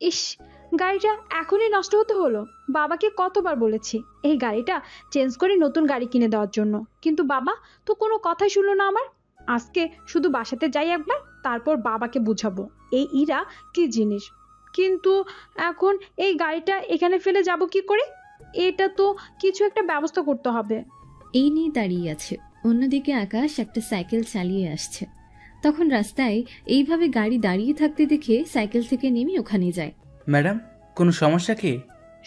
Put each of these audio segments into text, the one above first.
ইস, গাড়িটা এখনই নষ্ট হতে হলো। বাবাকে কতবার বলেছি এই গাড়িটা চেঞ্জ করে নতুন গাড়ি কিনে দেওয়ার জন্য, কিন্তু বাবা তো কোনো কথাই শুনলো না আমার। আজকে শুধু বাসাতে যাই একবার, তারপর বাবাকে বুঝাবো এই ইরা কি জিনিস। কিন্তু এখন এই গাড়িটা এখানে ফেলে যাব কি করে? এটা তো কিছু একটা ব্যবস্থা করতে হবে। এই নিয়ে দাঁড়িয়ে আছে। অন্যদিকে আকাশ একটা সাইকেল চালিয়ে আসছে। তখন রাস্তায় এইভাবে গাড়ি দাঁড়িয়ে থাকতে দেখে সাইকেল থেকে নেমে ওখানে যায়। ম্যাডাম, কোনো সমস্যা কি?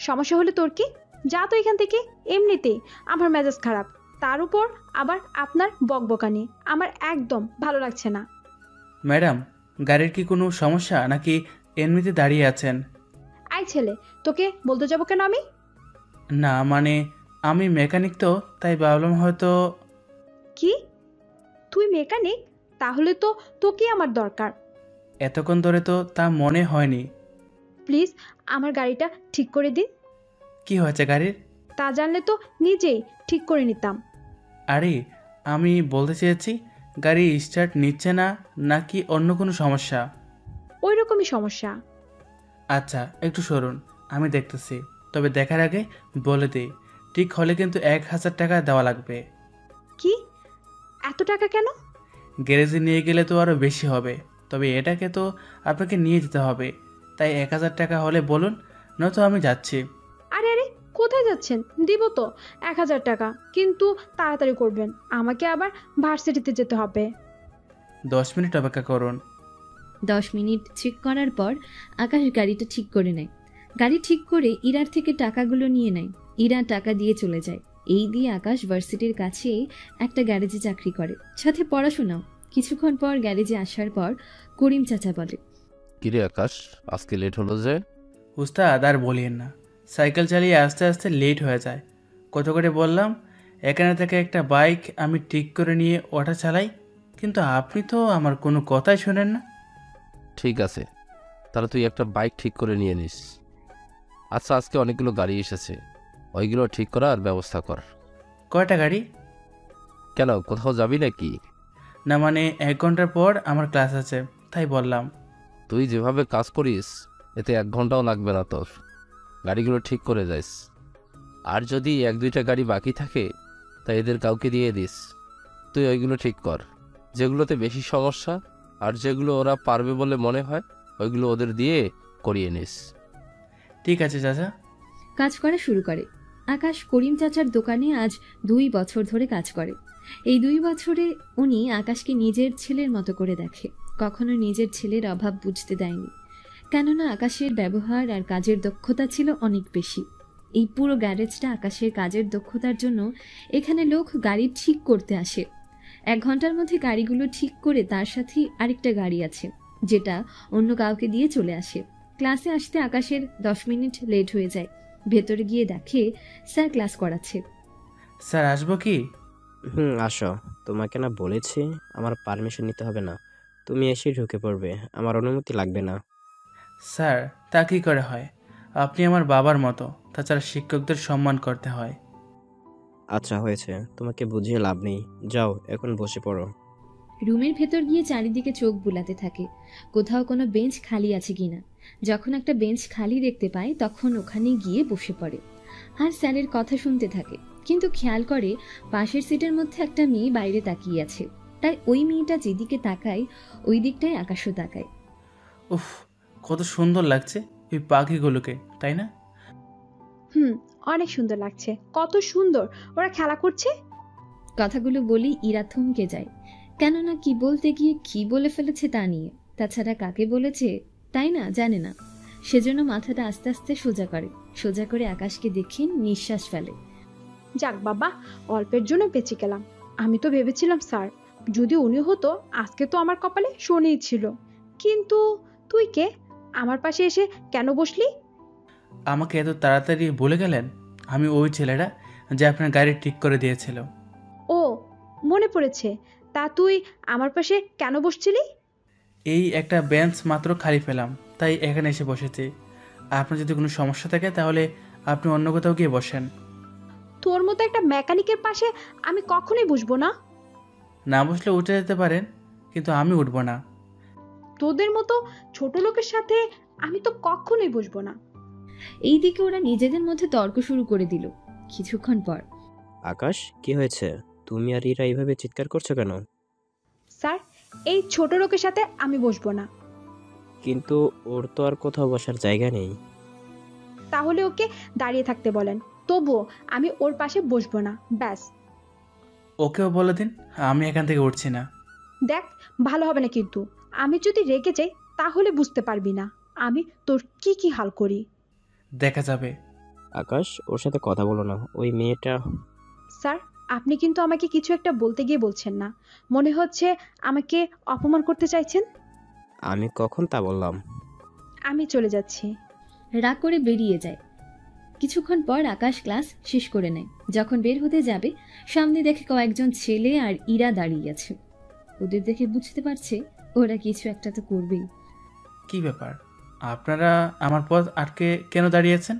সমস্যা হলে তোর কি? যা তো এখান থেকে। এমনিতেই আমার মেজাজ খারাপ, তার উপর আবার আপনার বকবকানি আমার একদম ভালো লাগছে না। ম্যাডাম, গাড়ির কি কোনো সমস্যা নাকি এমনিতে দাঁড়িয়ে আছেন? আই ছেলে, তোকে বলতে যাবো কেন আমি? না মানে, আমি মেকানিক তো, তাই ভাবলাম হয়তো। কি? তুই মেকানিক? তাহলে তো তোকে আমার দরকার। এতক্ষণ ধরে তো তা মনে হয়নি। প্লিজ আমার গাড়িটা ঠিক করে দিন। কি হয়েছে গাড়ির? তা জানলে তো নিজেই ঠিক করে নিতাম। আরে, আমি বলতে চেয়েছি গাড়ি স্টার্ট নিচ্ছে না নাকি অন্য কোনো সমস্যা? ওই রকমই সমস্যা। আচ্ছা, একটু সরুন, আমি দেখতেছি। তবে দেখার আগে বলে দিই, ঠিক হলে কিন্তু 1000 টাকা দেওয়া লাগবে। কি? এত টাকা কেন? গ্যারেজে নিয়ে গেলে তো আরও বেশি হবে, তবে এটাকে তো আপনাকে নিয়ে যেতে হবে, তাই 1000 টাকা হলে বলুন, নয়তো আমি যাচ্ছি। আরে আরে, কোথায় যাচ্ছেন? দিব তো 1000 টাকা, কিন্তু তাড়াতাড়ি করবেন, আমাকে আবার ভার্সিটিতে যেতে হবে। 10 মিনিট অপেক্ষা করুন। 10 মিনিট চেক করার পর আকাশ গাড়িটা ঠিক করে নেয়। গাড়ি ঠিক করে ইরার থেকে টাকাগুলো নিয়ে নেয়। ইরা টাকা দিয়ে চলে যায়। এই দিয়ে আকাশ ভার্সিটির কাছে একটা গ্যারেজে চাকরি করে, সাথে পড়াশোনাও। কিছুক্ষণ পর গ্যারেজে আসার পর করিম চাচা বলে, কিরে আকাশ, আজকে লেট হলো যে? উস্তাদ আর বলিয়েন না, সাইকেল চালিয়ে আস্তে আস্তে লেট হয়ে যায়। কত করে বললাম এখানে থেকে একটা বাইক আমি ঠিক করে নিয়ে ওটা চালাই, কিন্তু আপনি তো আমার কোনো কথাই শোনেন না। ঠিক আছে, তাহলে তুই একটা বাইক ঠিক করে নিয়ে নিস। আচ্ছা, আজকে অনেকগুলো গাড়ি এসেছে, ওইগুলো ঠিক করার ব্যবস্থা কর। কয়টা গাড়ি? কেন, কোথাও যাবি নাকি? না মানে 1 ঘন্টার পর আমার ক্লাস আছে, তাই বললাম। তুই যেভাবে কাজ করিস এতে 1 ঘন্টাও লাগবে না তোর। গাড়িগুলো ঠিক করে যাইস। আর যদি 1-2টা গাড়ি বাকি থাকে তা এদের কাউকে দিয়ে দিস। তুই ওইগুলো ঠিক কর, যেগুলোতে বেশি সমস্যা, আর যেগুলো ওরা পারবে বলে মনে হয় ওইগুলো ওদের দিয়ে করিয়ে নিস। ঠিক আছে চাচা। কাজ করা শুরু করে। আকাশ করিম চাচার দোকানে আজ 2 বছর ধরে কাজ করে। এই 2 বছরে উনি আকাশকে নিজের ছেলের মতো করে দেখে, কখনো নিজের ছেলের অভাব বুঝতে দেয়নি। কেননা আকাশের ব্যবহার আর কাজের দক্ষতা ছিল অনেক বেশি। এই পুরো গ্যারেজটা আকাশের কাজের দক্ষতার জন্য এখানে লোক গাড়ি ঠিক করতে আসে। 1 ঘন্টার মধ্যে গাড়িগুলো ঠিক করে তার সাথে আরেকটা গাড়ি আছে, যেটা অন্য কাউকে দিয়ে চলে আসে। ক্লাসে আসতে আকাশের 10 মিনিট লেট হয়ে যায়। ভেতরে গিয়ে দেখে স্যার ক্লাস করাচ্ছে। স্যার আসবো কি? আসো। তোমাকে না বলেছি আমার পারমিশন নিতে হবে না, তুমি এসে ঢুকে পড়বে, আমার অনুমতি লাগবে না। স্যার, তা কী করে হয়? আপনি আমার বাবার মতো, তাছাড়া শিক্ষকদের সম্মান করতে হয়। আচ্ছা হয়েছে, তোমাকে বুঝিয়ে লাভ নেই, যাও এখন বসে পড়ো। রুমের ভেতর গিয়ে চারিদিকে চোখ বুলাতে থাকে, কোথাও কোনো বেঞ্চ খালি আছে কিনা। যখন একটা বেঞ্চ খালি দেখতে পায় তখন ওখানে গিয়ে বসে পড়ে আর স্যারের কথা শুনতে থাকে। কিন্তু খেয়াল করে পাশের সিটের মধ্যে একটা মেয়ে বাইরে তাকিয়ে আছে, তাই ওই মেয়েটা যেদিকে তাকায় ওই দিকটাই আকাশও তাকায়। উফ, কত সুন্দর লাগছে ওই পাখিগুলোকে, তাই না? অনেক সুন্দর লাগছে। কত সুন্দর ওরা খেলা করছে। কথাগুলো বলেই ইরা থমকে যায়, কেননা কি বলতে গিয়ে কি বলে ফেলেছে তা নিয়ে। তাছাড়া কাকে বলেছে তাই না জানে না। সেজন্য মাথাটা আস্তে আস্তে সোজা করে আকাশকে দেখে নিঃশ্বাস ফেলে। যাক বাবা, অল্পের জন্য বেঁচে গেলাম। আমি তো ভেবেছিলাম স্যার, যদি উনি হতো আজকে তো আমার কপালে শনিই ছিল। কিন্তু তুই কে? আমার পাশে এসে কেন বসলি? আমাকে এত তাড়াতাড়ি ভুলে গেলেন? আমি ওই ছেলেটা যে আপনার গাড়ি ঠিক করে দিয়েছিল। ও, মনে পড়েছে। তা তুই আমার পাশে কেন বসছিলি? এই একটা বেঞ্চ মাত্র খালি পেলাম, তাই এখানে এসে বসেছি। আপনার যদি কোনো সমস্যা থাকে তাহলে আপনি অন্য কোথাও গিয়ে বসেন। তোর মতো একটা মেকানিকের পাশে আমি কখনোই বসবো না। না বসলে উঠে যেতে পারেন, কিন্তু আমি উঠবো না। তোদের মতো ছোট লোকের সাথে আমি তো কখনোই বসবো না। এইদিকে ওরা নিজেদের মধ্যে তর্ক শুরু করে দিল। কিছুক্ষণ পর আকাশ, কি হয়েছে? তুমি আর ইরা এইভাবে চিৎকার করছো কেন? স্যার, এই ছোট লোকের সাথে আমি বসবো না। কিন্তু ওর তো আর কোথাও বসার জায়গা নেই। তাহলে ওকে দাঁড়িয়ে থাকতে বলেন, তবুও আমি ওর পাশে বসবো না, ব্যাস। ওকেও বলে দিন আমি এখান থেকে উঠছি না। দেখ, ভালো হবে না কিন্তু। আমি যদি রেগে যাই তাহলে বুঝতে পারবি না আমি তোর কি কি হাল করি। দেখা যাবে। আকাশ, ওর সাথে কথা বলো না, ওই মেয়েটা। স্যার, আপনি কিন্তু আমাকে কিছু একটা বলতে গিয়ে বলছেন না, মনে হচ্ছে আমাকে অপমান করতে চাইছেন। আমি কখন তা বললাম? আমি চলে যাচ্ছি। রাগ করে বেরিয়ে যায়। কিছুক্ষণ পর আকাশ ক্লাস শেষ করে নেয়। যখন বের হতে যাবে, সামনে দেখে কয়েকজন ছেলে আর ইরা দাঁড়িয়ে আছে। ওদের দেখে বুঝতে পারছে ওরা কিছু একটা তো করবেই। কি ব্যাপার, আপনারা আমার পথ আটকে কেন দাঁড়িয়েছেন?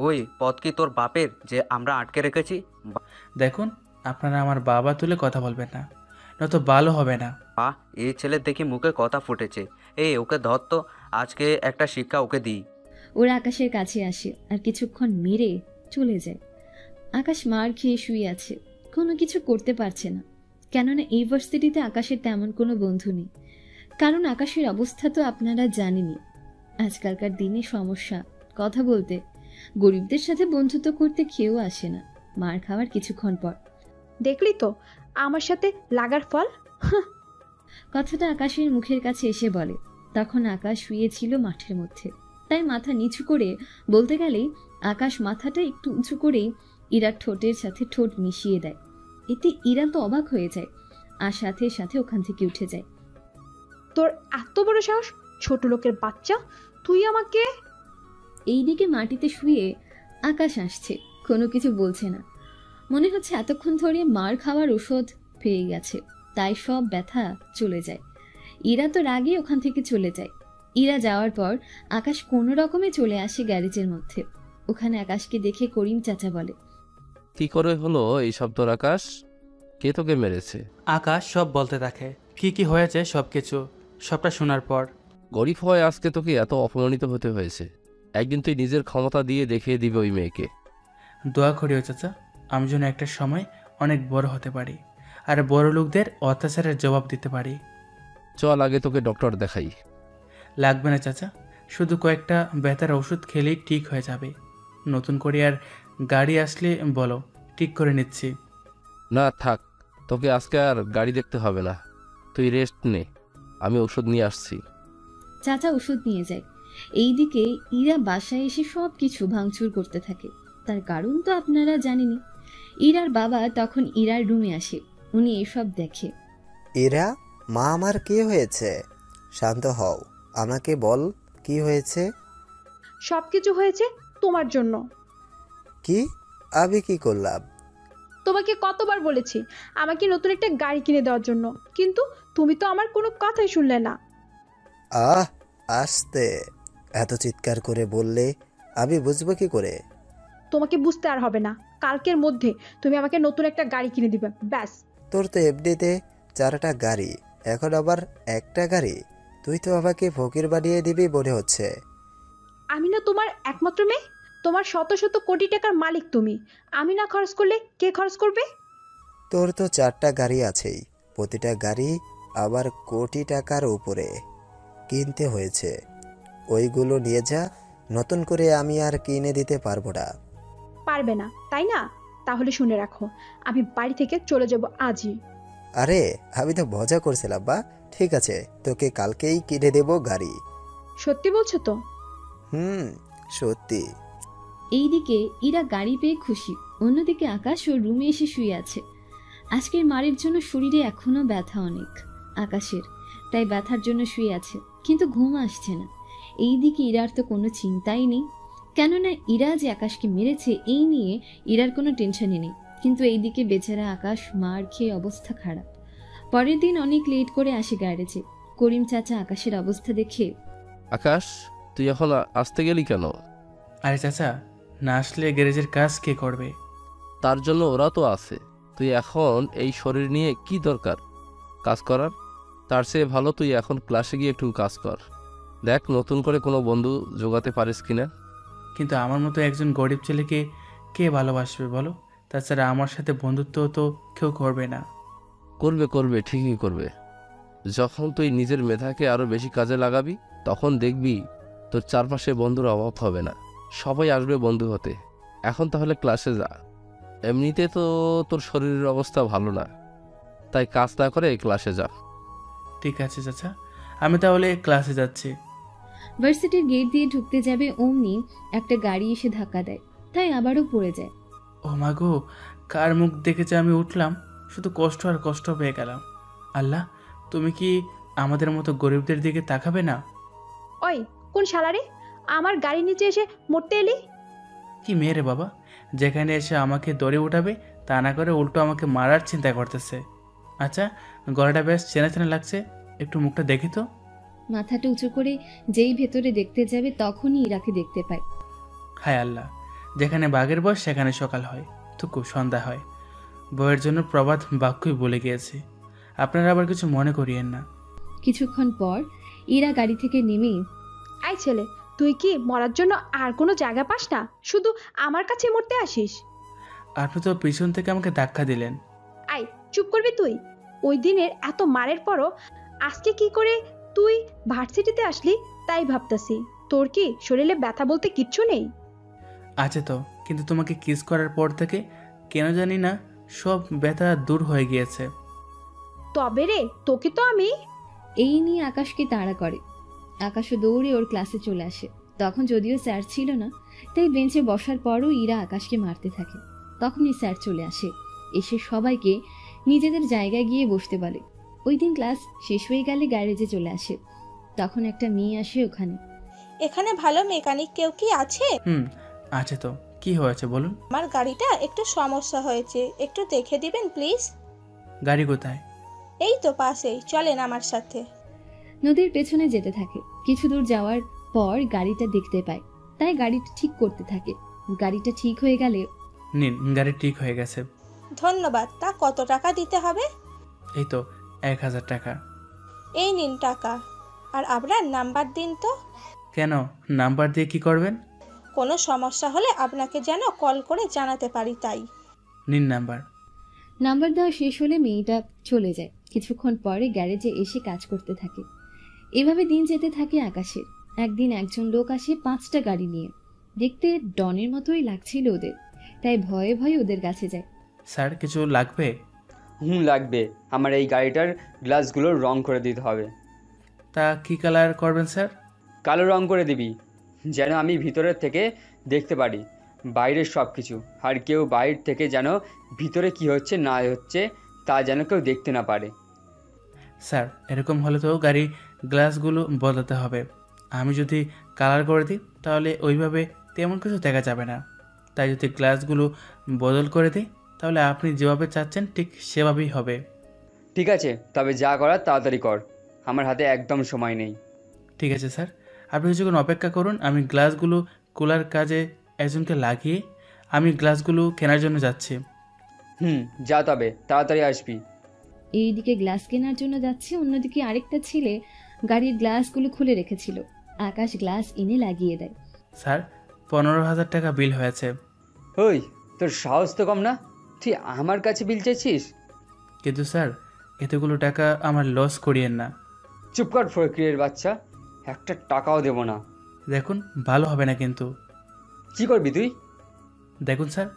ওই পথ কি তোর বাপের যে আমরা আটকে রেখেছি? দেখুন, আপনারা আমার বাবা তুলে কথা বলবেন না, নয়তো ভালো হবে না। বাহ, এই ছেলের দেখি মুখে কথা ফুটেছে। এই ওকে ধর তো, আজকে একটা শিক্ষা ওকে দিই। ওরা আকাশের কাছে আসে আর কিছুক্ষণ মেরে চলে যায়। আকাশ মার খেয়ে শুয়ে আছে, কোনো কিছু করতে পারছে না। কেননা এই ভার্সিটিতে আকাশের তেমন কোনো বন্ধু নেই। কারণ আকাশের অবস্থা তো আপনারা জানেনই। আজকালকার দিনে সমস্যা কথা বলতে, গরিবদের সাথে বন্ধুত্ব করতে কেউ আসে না। মার খাওয়ার কিছুক্ষণ পর দেখলি তো আমার সাথে লাগার ফল। কথাটা আকাশের মুখের কাছে এসে বলে। তখন আকাশ শুয়েছিল মাঠের মধ্যে, তাই মাথা নিচু করে বলতে গেলেই আকাশ মাথাটা একটু উঁচু করেই ইরার ঠোঁটের সাথে ঠোঁট মিশিয়ে দেয়। এতে ইরা তো অবাক হয়ে যায় আর সাথে সাথে ওখান থেকে উঠে যায়। তোর এত বড় সাহস, ছোট লোকের বাচ্চা, তুই আমাকে। এইদিকে মাটিতে শুয়ে আকাশ আসছে, কোনো কিছু বলছে না। মনে হচ্ছে এতক্ষণ ধরে মার খাওয়ার ওষুধ পেয়ে গেছে, তাই সব ব্যথা চলে যায়। ইরা তো রাগে ওখান থেকে চলে যায়। ইরা যাওয়ার পর আকাশ কোনো রকমে চলে আসে গ্যারেজের মধ্যে। ওখানে আকাশকে দেখে করিম চাচা বলে, কি করে হলো এই শব্দর আকাশ? কে তোকে মেরেছে? আকাশ সব বলতে থাকে, কি কি হয়েছে সব কিছু, সবটা শোনার পর। গরিব হয়ে আজকে তোকে এত অপমানিত হতে হয়েছে। একদিন তুই নিজের ক্ষমতা দিয়ে দেখিয়ে দিবে ওই মেয়েকে। দোয়া করিও চাচা, আমি যেন একটা সময় অনেক বড় হতে পারি আর বড় লোকদের অত্যাচারের জবাব দিতে পারি। চল আগে তোকে ডক্টর দেখাই। লাগবে না চাচা, শুধু কয়েকটা ব্যথার ওষুধ খেলেই ঠিক হয়ে যাবে। নতুন করে আর গাড়ি আসলে বলো, ঠিক করে নিচ্ছি। না থাক, তোকে আজকে আর গাড়ি দেখতে হবে না, তুই রেস্ট নে, আমি ওষুধ নিয়ে আসছি। চাচা ওষুধ নিয়ে যায়। এইদিকে ইরা বাসায় এসে সব কিছু ভাঙচুর করতে থাকে। তার কারণ তো আপনারা জানেনই। ইরার বাবা তখন ইরার রুমে আসে, উনি এসব দেখে। এরা, মা আমার কি হয়েছে? শান্ত হও, আমাকে বল কি হয়েছে। সবকিছু হয়েছে তোমার জন্য। কি? আমি কি করলাম? তোমাকে কতবার বলেছি আমাকে নতুন একটা গাড়ি কিনে দেওয়ার জন্য, কিন্তু তুমি তো আমার কোনো কথাই শুনলে না। আহ, আস্তে, এত চিৎকার করে বললে আমি বুঝবো কি করে? তোমাকে বুঝতে আর হবে না, কালকের মধ্যে তুমি আমাকে নতুন একটা গাড়ি কিনে দিবে, ব্যাস। তোর তো এমনিতে 4টা গাড়ি, এখন আবার একটা গাড়ি? তুই তো আমাকে ফকির বানিয়ে দিবি মনে হচ্ছে। আমি না তোমার একমাত্র মেয়ে? তোমার শত শত কোটি টাকার মালিক তুমি, আমি না খরচ করলে কে খরচ করবে? তোর তো 4টা গাড়ি আছেই, প্রতিটা গাড়ি আবার কোটি টাকার উপরে কিনতে হয়েছে। ওইগুলো নিয়ে যা, নতুন করে আমি আর কিনে দিতে পারবো না। পারবে না তাই না? তাহলে শুনে রাখো, আমি বাড়ি থেকে চলে যাব আজই। আরে, আমি তো মজা করছিলাম বা। ঠিক আছে, তোকে কালকেই কিনে দেব গাড়ি। সত্যি বলছো তো? সত্যি। এইদিকে ইরা গাড়ি পেয়ে খুশি, অন্যদিকে আকাশ ওর রুমে এসে শুয়ে আছে। আজকের মারের জন্য শরীরে এখনো ব্যথা অনেক আকাশের, তাই ব্যথার জন্য শুয়ে আছে, কিন্তু ঘুম আসছে না। এইদিকে ইরার তো কোনো চিন্তাই নেই, কেননা ইরা যে আকাশকে মেরেছে এই নিয়ে ইরার কোনো টেনশনই নেই। কিন্তু এইদিকে বেচারা আকাশ মার খেয়ে অবস্থা খারাপ। পরের দিন অনেক লেট করে আসে গ্যারেজে। করিম চাচা আকাশের অবস্থা দেখে, আকাশ, তুই এখন আসতে গেলি কেন? আরে চাচা, না আসলে গ্যারেজের কাজ কে করবে? তার জন্য ওরা তো আছে। তুই এখন এই শরীর নিয়ে কি দরকার কাজ করার? তার চেয়ে ভালো তুই এখন ক্লাসে গিয়ে একটু কাজ কর। দেখ নতুন করে কোনো বন্ধু জোগাতে পারিস কিনা। কিন্তু আমার মতো একজন গরিব ছেলেকে কে ভালোবাসবে বলো? তাছাড়া আমার সাথে বন্ধুত্ব তো কেউ করবে না। করবে করবে, ঠিকই করবে। যখন তুই নিজের মেধাকে আরও বেশি কাজে লাগাবি তখন দেখবি তোর চারপাশে বন্ধুর অভাব হবে না, সবাই আসবে বন্ধু হতে। এখন তাহলে ক্লাসে যা। এমনিতে তো তোর শরীরের অবস্থা ভালো না, তাই কাজ না করে ক্লাসে যা। ঠিক আছে চাচা, আমি তাহলে ক্লাসে যাচ্ছি। ভার্সিটির গেট দিয়ে ঢুকতে যাবে অমনি একটা গাড়ি এসে ধাক্কা দেয়, তাই আবারও পড়ে যায়। ও মা গো, কার মুখ দেখেছে আমি উঠলাম, শুধু কষ্ট আর কষ্ট পেয়ে গেলাম। আল্লাহ, তুমি কি আমাদের মতো গরিবদের দিকে তাকাবে না? ওই কোন শালারে আমার গাড়ির নিচে এসে মরতে এলি? কি মেয়ে রে বাবা, যেখানে এসে আমাকে দড়ে উঠাবে তা না করে উল্টো আমাকে মারার চিন্তা করতেছে। আচ্ছা, গলাটা বেশ চেনা চেনা লাগছে, একটু মুখটা দেখি তো। মাথাটা উঁচু করে যেই ভেতরে দেখতে যাবে তখনই ইরাকে দেখতে পায়। হায় আল্লাহ, যেখানে বাঘের বয়স সেখানে সকাল হয়, থুকু সন্ধ্যা হয়। বইয়ের জন্য প্রবাদ বাক্যই বলে গিয়েছি, আপনারা আবার কিছু মনে করিয়েন না। কিছুক্ষণ পর ইরা গাড়ি থেকে নেমে, আই ছেলে, তুই কি মরার জন্য আর কোনো জায়গা পাস না? শুধু আমার কাছে মরতে আসিস? আপনি তো পিছন থেকে আমাকে ধাক্কা দিলেন। আই চুপ করবি তুই? ওই দিনের এত মারের পরও আজকে কি করে তুই ভার্সিটিতে আসলি তাই ভাবতাছি। তোর কি শরীরে ব্যথা বলতে কিচ্ছু নেই? আছে তো, কিন্তু তোমাকে কিস করার পর থেকে কেন জানি না সব ব্যথা দূর হয়ে গিয়েছে। তবে রে, তোকে তো আমি। এই নিয়ে আকাশকে তাড়া করে। আকাশও দৌড়ে ওর ক্লাসে চলে আসে। তখন যদিও স্যার ছিল না, তাই বেঞ্চে বসার পরও ইরা আকাশকে মারতে থাকে। তখনই স্যার চলে আসে, এসে সবাইকে নিজেদের জায়গায় গিয়ে বসতে বলে। ওই দিন ক্লাস শেষ হয়ে গেলে গ্যারেজে চলে আসে। তখন একটা মেয়ে আসে ওখানে। এখানে ভালো মেকানিক কেউ কি আছে? আছে তো, কি হয়েছে বলুন। আমার গাড়িটা একটু সমস্যা হয়েছে, একটু দেখে দিবেন প্লিজ? গাড়ি কোথায়? এই তো পাশেই, চলেন আমার সাথে। নদীর পেছনে যেতে থাকে। কিছু দূর যাওয়ার পর গাড়িটা দেখতে পায়, তাই গাড়িটা ঠিক করতে থাকে। গাড়িটা ঠিক হয়ে গেলে, নিন, গাড়ি ঠিক হয়ে গেছে। ধন্যবাদ। তা কত টাকা দিতে হবে? এই তো 1000 টাকা। এই নিন টাকা। আর আপনার নাম্বার দিন তো। কেন, নাম্বার দিয়ে কি করবেন? কোনো সমস্যা হলে আপনাকে যেন কল করে জানাতে পারি তাই। নিন নাম্বার। নাম্বার দেওয়া শেষ হলে মেয়েটা চলে যায়। কিছুক্ষণ পরে গ্যারেজে এসে কাজ করতে থাকে। এভাবে দিন যেতে থাকে আকাশের। একদিন একজন লোক আসে 5টা গাড়ি নিয়ে। দেখতে ডনের মতোই লাগছিল ওদের, তাই ভয়ে ভয়ে ওদের কাছে যায়। স্যার, কিছু লাগবে? লাগবে। আমার এই গাড়িটার গ্লাসগুলো রং করে দিতে হবে। তা কি কালার করবেন স্যার? কালো রং করে দিবি, যেন আমি ভিতরের থেকে দেখতে পারি বাইরের সব কিছু। আর কেউ বাইরে থেকে যেন ভিতরে কি হচ্ছে না হচ্ছে তা যেন কেউ দেখতে না পারে। স্যার, এরকম হলে তো গাড়ি গ্লাসগুলো বদলাতে হবে। আমি যদি কালার করে দিই তাহলে ওইভাবে তেমন কিছু দেখা যাবে না। তাই যদি গ্লাসগুলো বদল করে দিই তাহলে আপনি যেভাবে চাচ্ছেন ঠিক সেভাবেই হবে। ঠিক আছে, তবে যা করার তাড়াতাড়ি কর, আমার হাতে একদম সময় নেই। ঠিক আছে স্যার, আপনি কিছুক্ষণ অপেক্ষা করুন। আমি গ্লাসগুলো কুলার কাজে একজনকে লাগিয়ে আমি গ্লাসগুলো কেনার জন্য যাচ্ছি। যা, তবে তাড়াতাড়ি আসবি। এইদিকে গ্লাস কেনার জন্য যাচ্ছে, অন্যদিকে আরেকটা ছেলে গাড়ির গ্লাসগুলো খুলে রেখেছিল। আকাশ গ্লাস এনে লাগিয়ে দেয়। স্যার, 15,000 টাকা বিল হয়েছে। ওই, তোর সাহস তো কম না, তুই আমার কাছে বিল চাইছিস? কিন্তু স্যার, এতগুলো টাকা আমার লস করিয়েন না। চুপ কর ফকিরের বাচ্চা, একটা টাকাও দেব না। দেখুন, ভালো হবে না কিন্তু। কি করবি তুই? দেখুন স্যার,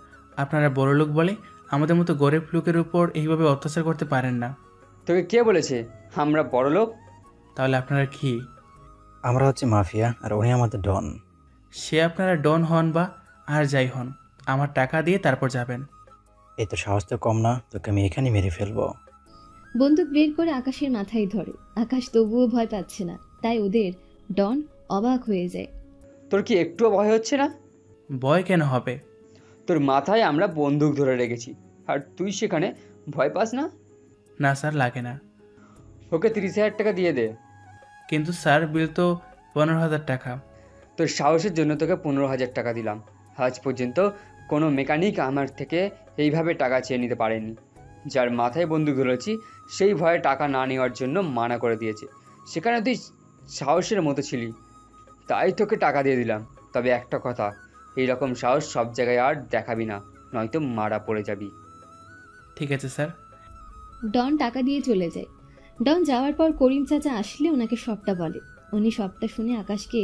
আপনারা বড় লোক বলে আমাদের মতো গরিব লোকের উপর এইভাবে অত্যাচার করতে পারেন না। তোকে কে বলেছে আমরা বড় লোক? তাহলে আপনারা কি? আমরা হচ্ছে মাফিয়া, আর উনি আমাদের ডন। সে আপনারা ডন হন বা আর যাই হন, আমার টাকা দিয়ে তারপর যাবেন। এই তো সাহস তো কম না, তোকে আমি এখানে মেরে ফেলবো। বন্দুক বের করে আকাশের মাথায় ধরে। আকাশ তবুও ভয় পাচ্ছে না, তাই ওদের ডন অবাক হয়ে যায়। তোর কি একটুও ভয় হচ্ছে না? ভয় কেন হবে? তোর মাথায় আমরা বন্দুক ধরে রেখেছি, আর তুই সেখানে ভয় পাস না? না স্যার, লাগে না। ওকে 30,000 টাকা দিয়ে দে। কিন্তু স্যার, বিল তো 15,000 টাকা। তোর সাহসের জন্য তোকে 15,000 টাকা দিলাম। আজ পর্যন্ত কোনো মেকানিক আমার থেকে এইভাবে টাকা চেয়ে নিতে পারেনি। যার মাথায় বন্দুক ধরেছি সেই ভয়ে টাকা না নেওয়ার জন্য মানা করে দিয়েছে। সেখানে তুই সাহসের মতো ছিলি, তাই তোকে টাকা দিয়ে দিলাম। তবে একটা কথা, এই রকম সাহস সব জায়গায় আর দেখাবি না, নয়তো মারা পড়ে যাবি। ঠিক আছে স্যার। ডন টাকা দিয়ে চলে যায়। ডন যাওয়ার পর করিম চাচা আসলে ওনাকে সবটা বলে। উনি সবটা শুনে আকাশকে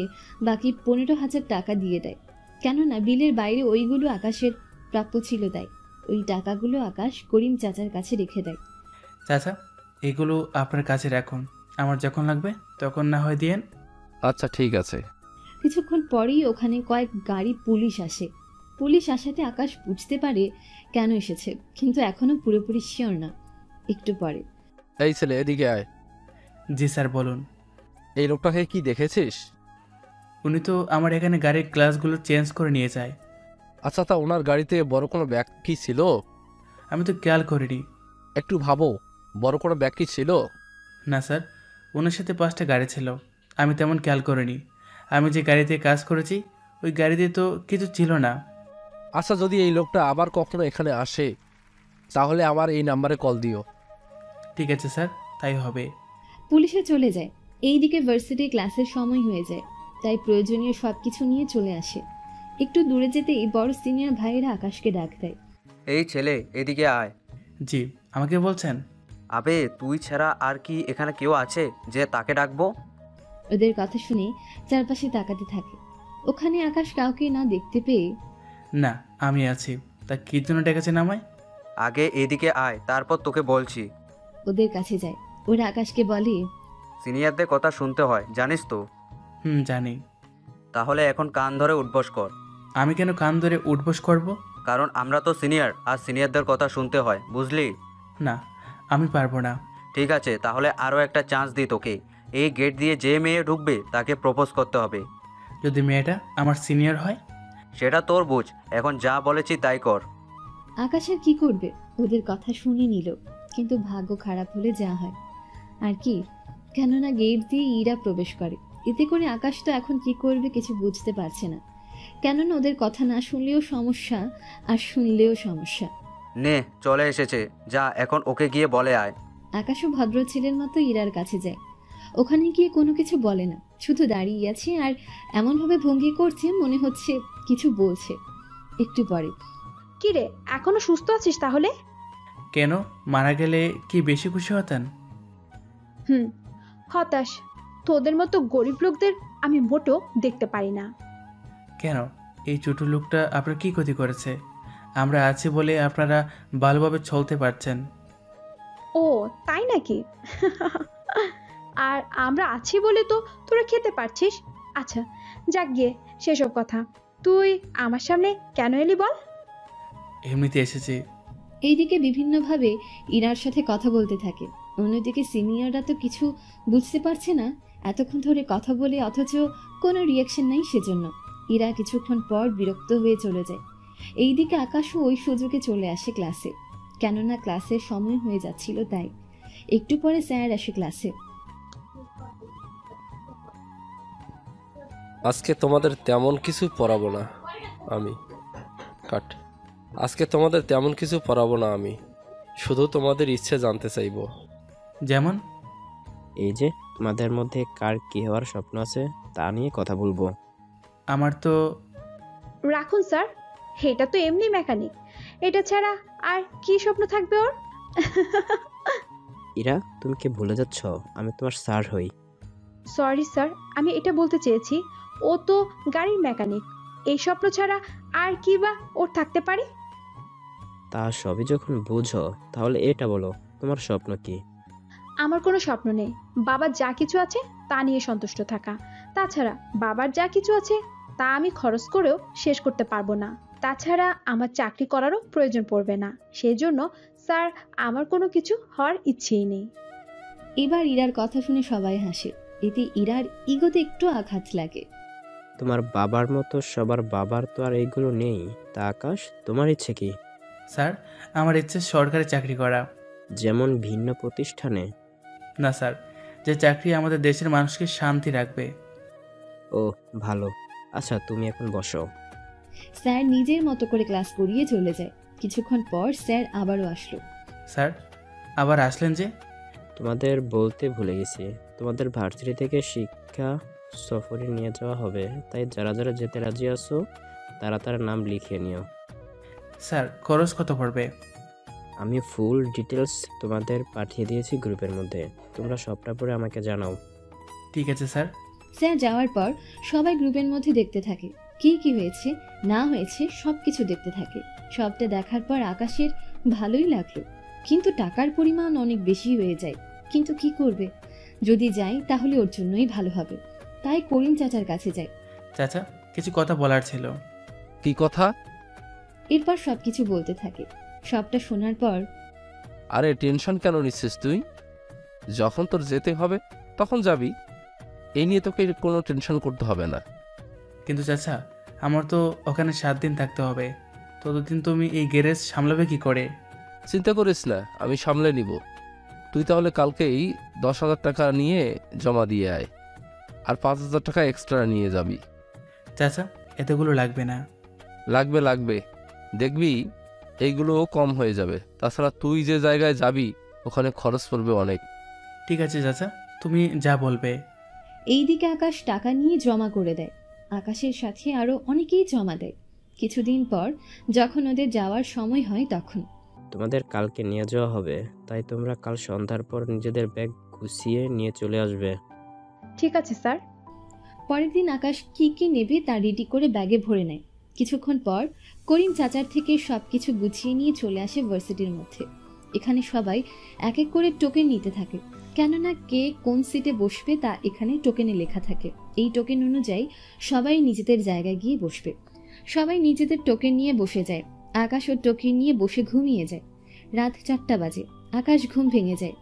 বাকি 15,000 টাকা দিয়ে দেয়, কেননা বিলের বাইরে ওইগুলো আকাশের প্রাপ্য ছিল। তাই ওই টাকাগুলো আকাশ করিম চাচার কাছে রেখে দেয়। চাচা, এগুলো আপনার কাছে রাখুন, আমার যখন লাগবে তখন না হয় দিয়েন। আচ্ছা ঠিক আছে। কিছুক্ষণ পরেই ওখানে কয়েক গাড়ি পুলিশ আসে। পুলিশ আসাতে আকাশ বুঝতে পারে কেন এসেছে, কিন্তু এখনো পুরোপুরি শিওর না। একটু পরে, এই ছেলে এদিকে আয়। জি স্যার বলুন। এই লোকটাকে কি দেখেছিস? উনি তো আমার এখানে গাড়ির গ্লাসগুলো চেঞ্জ করে নিয়ে যায়। আচ্ছা, তা ওনার গাড়িতে বড় কোনো ব্যাগ কি ছিল? আমি তো খেয়াল করিনি। একটু ভাবো, বড় কোনো ব্যাগ কি ছিল? না স্যার, ওনার সাথে 5টা গাড়ি ছিল, আমি তেমন খেয়াল করিনি। আমি যে গাড়িতে কাজ করেছি ওই গাড়িতে তো কিছু ছিল না। আচ্ছা, যদি এই লোকটা আবার কখনো এখানে আসে তাহলে আমার এই নাম্বারে কল দিও। ঠিক আছে স্যার, তাই হবে। পুলিশে চলে যায়। এইদিকে ভার্সিটি ক্লাসের সময় হয়ে যায়, তাই প্রয়োজনীয় সবকিছু নিয়ে চলে আসে। একটু দূরে যেতেই বড় সিনিয়র ভাইয়েরা আকাশকে ডাক দেয়। এই ছেলে এদিকে আয়। জি, আমাকে বলছেন? আবে তুই ছাড়া আর কি এখানে কেউ আছে যে তাকে ডাকবো? ওদের কথা শুনে চারপাশে তাকাতে থাকে। ওখানে আকাশ কাউকে না দেখতে পেয়ে, না, আমি আছি। তা কী জন্য ডেকেছেন আমায়? আগে এদিকে আয়, তারপর তোকে বলছি। ওদের কাছে যায়। ওরা আকাশকে বলে, সিনিয়রদের কথা শুনতে হয়, জানিস তো? জানি। তাহলে এখন কান ধরে উঠবস কর। আমি কেন কান ধরে উঠবস করব? কারণ আমরা তো সিনিয়র, আর সিনিয়রদের কথা শুনতে হয়, বুঝলি? না, আমি পারবো না। ঠিক আছে, তাহলে আরও একটা চান্স দিই তোকে। এই গেট দিয়ে যে মেয়ে ঢুকবে তাকে প্রপোজ করতে হবে। যদি মেয়েটা আমার সিনিয়র হয়? সেটা তোর বুঝ, এখন যা বলেছি তাই কর। আকাশ আর কি করবে, ওদের কথা শুনে নিল। কিন্তু ভাগ্য খারাপ হলে যা হয় আর কি, কেননা গেট দিয়ে ইরা প্রবেশ করে। এতে করে আকাশ তো এখন কি করবে কিছু বুঝতে পারছে না, কেননা ওদের কথা না শুনলেও সমস্যা, আর শুনলেও সমস্যা। নে চলে এসেছে, যা এখন ওকে গিয়ে বলে আয়। আকাশও ভদ্র ছেলের মতো ইরার কাছে যায়। ওখানে গিয়ে কোনো কিছু বলে না, শুধু দাঁড়িয়ে আছে আর এমনভাবে ভঙ্গি করছে মনে হচ্ছে কিছু বলছে। একটু পরে, কি রে, এখনো সুস্থ আছিস তাহলে? কেন, মারা গেলে কি বেশি খুশি হতেন? হতাশ। তোদের মতো গরিব লোকদের আমি মোটেও দেখতে পারি না। কেন, এই ছোট লোকটা আপনার কি ক্ষতি করেছে? আমরা আছি বলে আপনারা ভালোভাবে চলতে পারছেন। ও তাই নাকি? আর আমরা আছি বলে তো তোরা খেতে পারছিস। আচ্ছা যাক গিয়ে সেসব কথা, তুই আমার সামনে কেন এলি বল? এমনিতে এসেছি। এইদিকে বিভিন্নভাবে ইরার সাথে কথা বলতে থাকে। অন্যদিকে সিনিয়ররা তো কিছু বুঝতে পারছে না এতক্ষণ ধরে কথা বলে, অথচ কোনো রিয়াকশন নেই। সেজন্য ইরা কিছুক্ষণ পর বিরক্ত হয়ে চলে যায়। এইদিকে আকাশও ওই সুযোগে চলে আসে ক্লাসে, কেননা ক্লাসের সময় হয়ে যাচ্ছিল। তাই একটু পরে স্যার আসে ক্লাসে। আজকে তোমাদের তেমন কিছু পড়াবো না আমি। আজকে তোমাদের তেমন কিছু পড়াবো না আমি, শুধু তোমাদের ইচ্ছে জানতে চাইবো। যেমন? এই যে তোমাদের মধ্যে কার কি হওয়ার স্বপ্ন আছে তা নিয়ে কথা বলবো। আমার তো। রাখুন স্যার, এটা তো এমনি মেকানিক, এটা ছাড়া আর কি স্বপ্ন থাকবে ওর? ইরা, তুমি কি ভুলে যাচ্ছ আমি তোমার স্যার হই? সরি স্যার, আমি এটা বলতে চেয়েছি ও তো গাড়ির মেকানিক, এই স্বপ্ন ছাড়া আর কি বা ওর থাকতে পারে? তা সবই যখন বুঝো তাহলে এটা বলো, তোমার স্বপ্ন কি? আমার কোনো স্বপ্ন নেই, বাবার যা কিছু আছে তা নিয়ে সন্তুষ্ট থাকা। তাছাড়া বাবার যা কিছু আছে তা আমি খরচ করেও শেষ করতে পারবো না। তাছাড়া আমার চাকরি করারও প্রয়োজন পড়বে না। সেই জন্য স্যার, আমার কোনো কিছু হওয়ার ইচ্ছেই নেই। এবার ইরার কথা শুনে সবাই হাসে। এতে ইরার ইগোতে একটু আঘাত লাগে। তোমার বাবার মতো সবার বাবার তো আর এইগুলো নেই। তা আকাশ, তোমার ইচ্ছে কি? স্যার, আমার ইচ্ছে সরকারি চাকরি করা। যেমন ভিন্ন প্রতিষ্ঠানে? না স্যার, যে চাকরি আমাদের দেশের মানুষকে শান্তি রাখবে। ও ভালো, আচ্ছা তুমি এখন বসো। স্যার নিজের মতো করে ক্লাস করিয়ে চলে যায়। কিছুক্ষণ পর স্যার আবারও আসলো। স্যার, আবার আসলেন যে? তোমাদের বলতে ভুলে গেছি, তোমাদের ভার্সিটি থেকে শিক্ষা সফরে নিয়ে যাওয়া হবে, তাই যারা যারা যেতে রাজি আছো তারা তার নাম লিখিয়ে নিও। স্যার খরচ কত পড়বে? আমি ফুল ডিটেলস তোমাদের পাঠিয়ে দিয়েছি গ্রুপের মধ্যে, তোমরা সবটা পড়ে আমাকে জানাও। ঠিক আছে স্যার। স্যার যাওয়ার পর সবাই গ্রুপের মধ্যে দেখতে থাকে কি কি হয়েছে না হয়েছে, সব কিছু দেখতে থাকে। সবটা দেখার পর আকাশের ভালোই লাগলো, কিন্তু টাকার পরিমাণ অনেক বেশি হয়ে যায়। কিন্তু কি করবে, যদি যাই তাহলে ওর জন্যই ভালো হবে। তাই করিম চাচার কাছে যায়। চাচা কিছু কথা বলার ছিল। কি কথা? এরপর সবকিছু বলতে থাকে। সবটা শোনার পর আরে টেনশন কেন নিচ্ছিস তুই? যখন তোর যেতে হবে তখন যাবি, এই নিয়ে তোকে কোনো টেনশন করতে হবে না। কিন্তু চাচা আমার তো ওখানে 7 দিন থাকতে হবে, ততদিন তুমি এই গ্যারেজ সামলাবে কি করে? চিন্তা করিস না, আমি সামলে নিব। তুই তাহলে কালকেই 10,000 টাকা নিয়ে জমা দিয়ে আয়, আর 5,000 টাকা এক্সট্রা নিয়ে যাবি। চাচা এতগুলো লাগবে না। লাগবে লাগবে, দেখবি এইগুলোও কম হয়ে যাবে। তাছাড়া তুই যে জায়গায় যাবি ওখানে খরচ পড়বে অনেক। ঠিক আছে চাচা, তুমি যা বলবে। এইদিকে আকাশ টাকা নিয়ে জমা করে দেয়। আকাশের সাথে আরো অনেকেই জমা দেয়। কিছুদিন পর যখন ওদের যাওয়ার সময় হয় তখন তোমাদের কালকে নিয়ে যাওয়া হবে, তাই তোমরা কাল সন্ধ্যার পর নিজেদের ব্যাগ গুছিয়ে নিয়ে চলে আসবে। ঠিক আছে স্যার। পরের দিন আকাশ কি কি নেবে তা রেডি করে ব্যাগে ভরে নেয়। কিছুক্ষণ পর করিম চাচার থেকে সবকিছু গুছিয়ে নিয়ে চলে আসে ভার্সিটির মধ্যে। এখানে সবাই এক এক করে টোকেন নিতে থাকে, কেননা কে কোন সিটে বসবে তা এখানে টোকেনে লেখা থাকে। এই টোকেন অনুযায়ী সবাই নিজেদের জায়গায় গিয়ে বসবে। সবাই নিজেদের টোকেন নিয়ে বসে যায়। আকাশ ওর টোকেন নিয়ে বসে ঘুমিয়ে যায়। রাত 4টা বাজে। আকাশ ঘুম ভেঙে যায়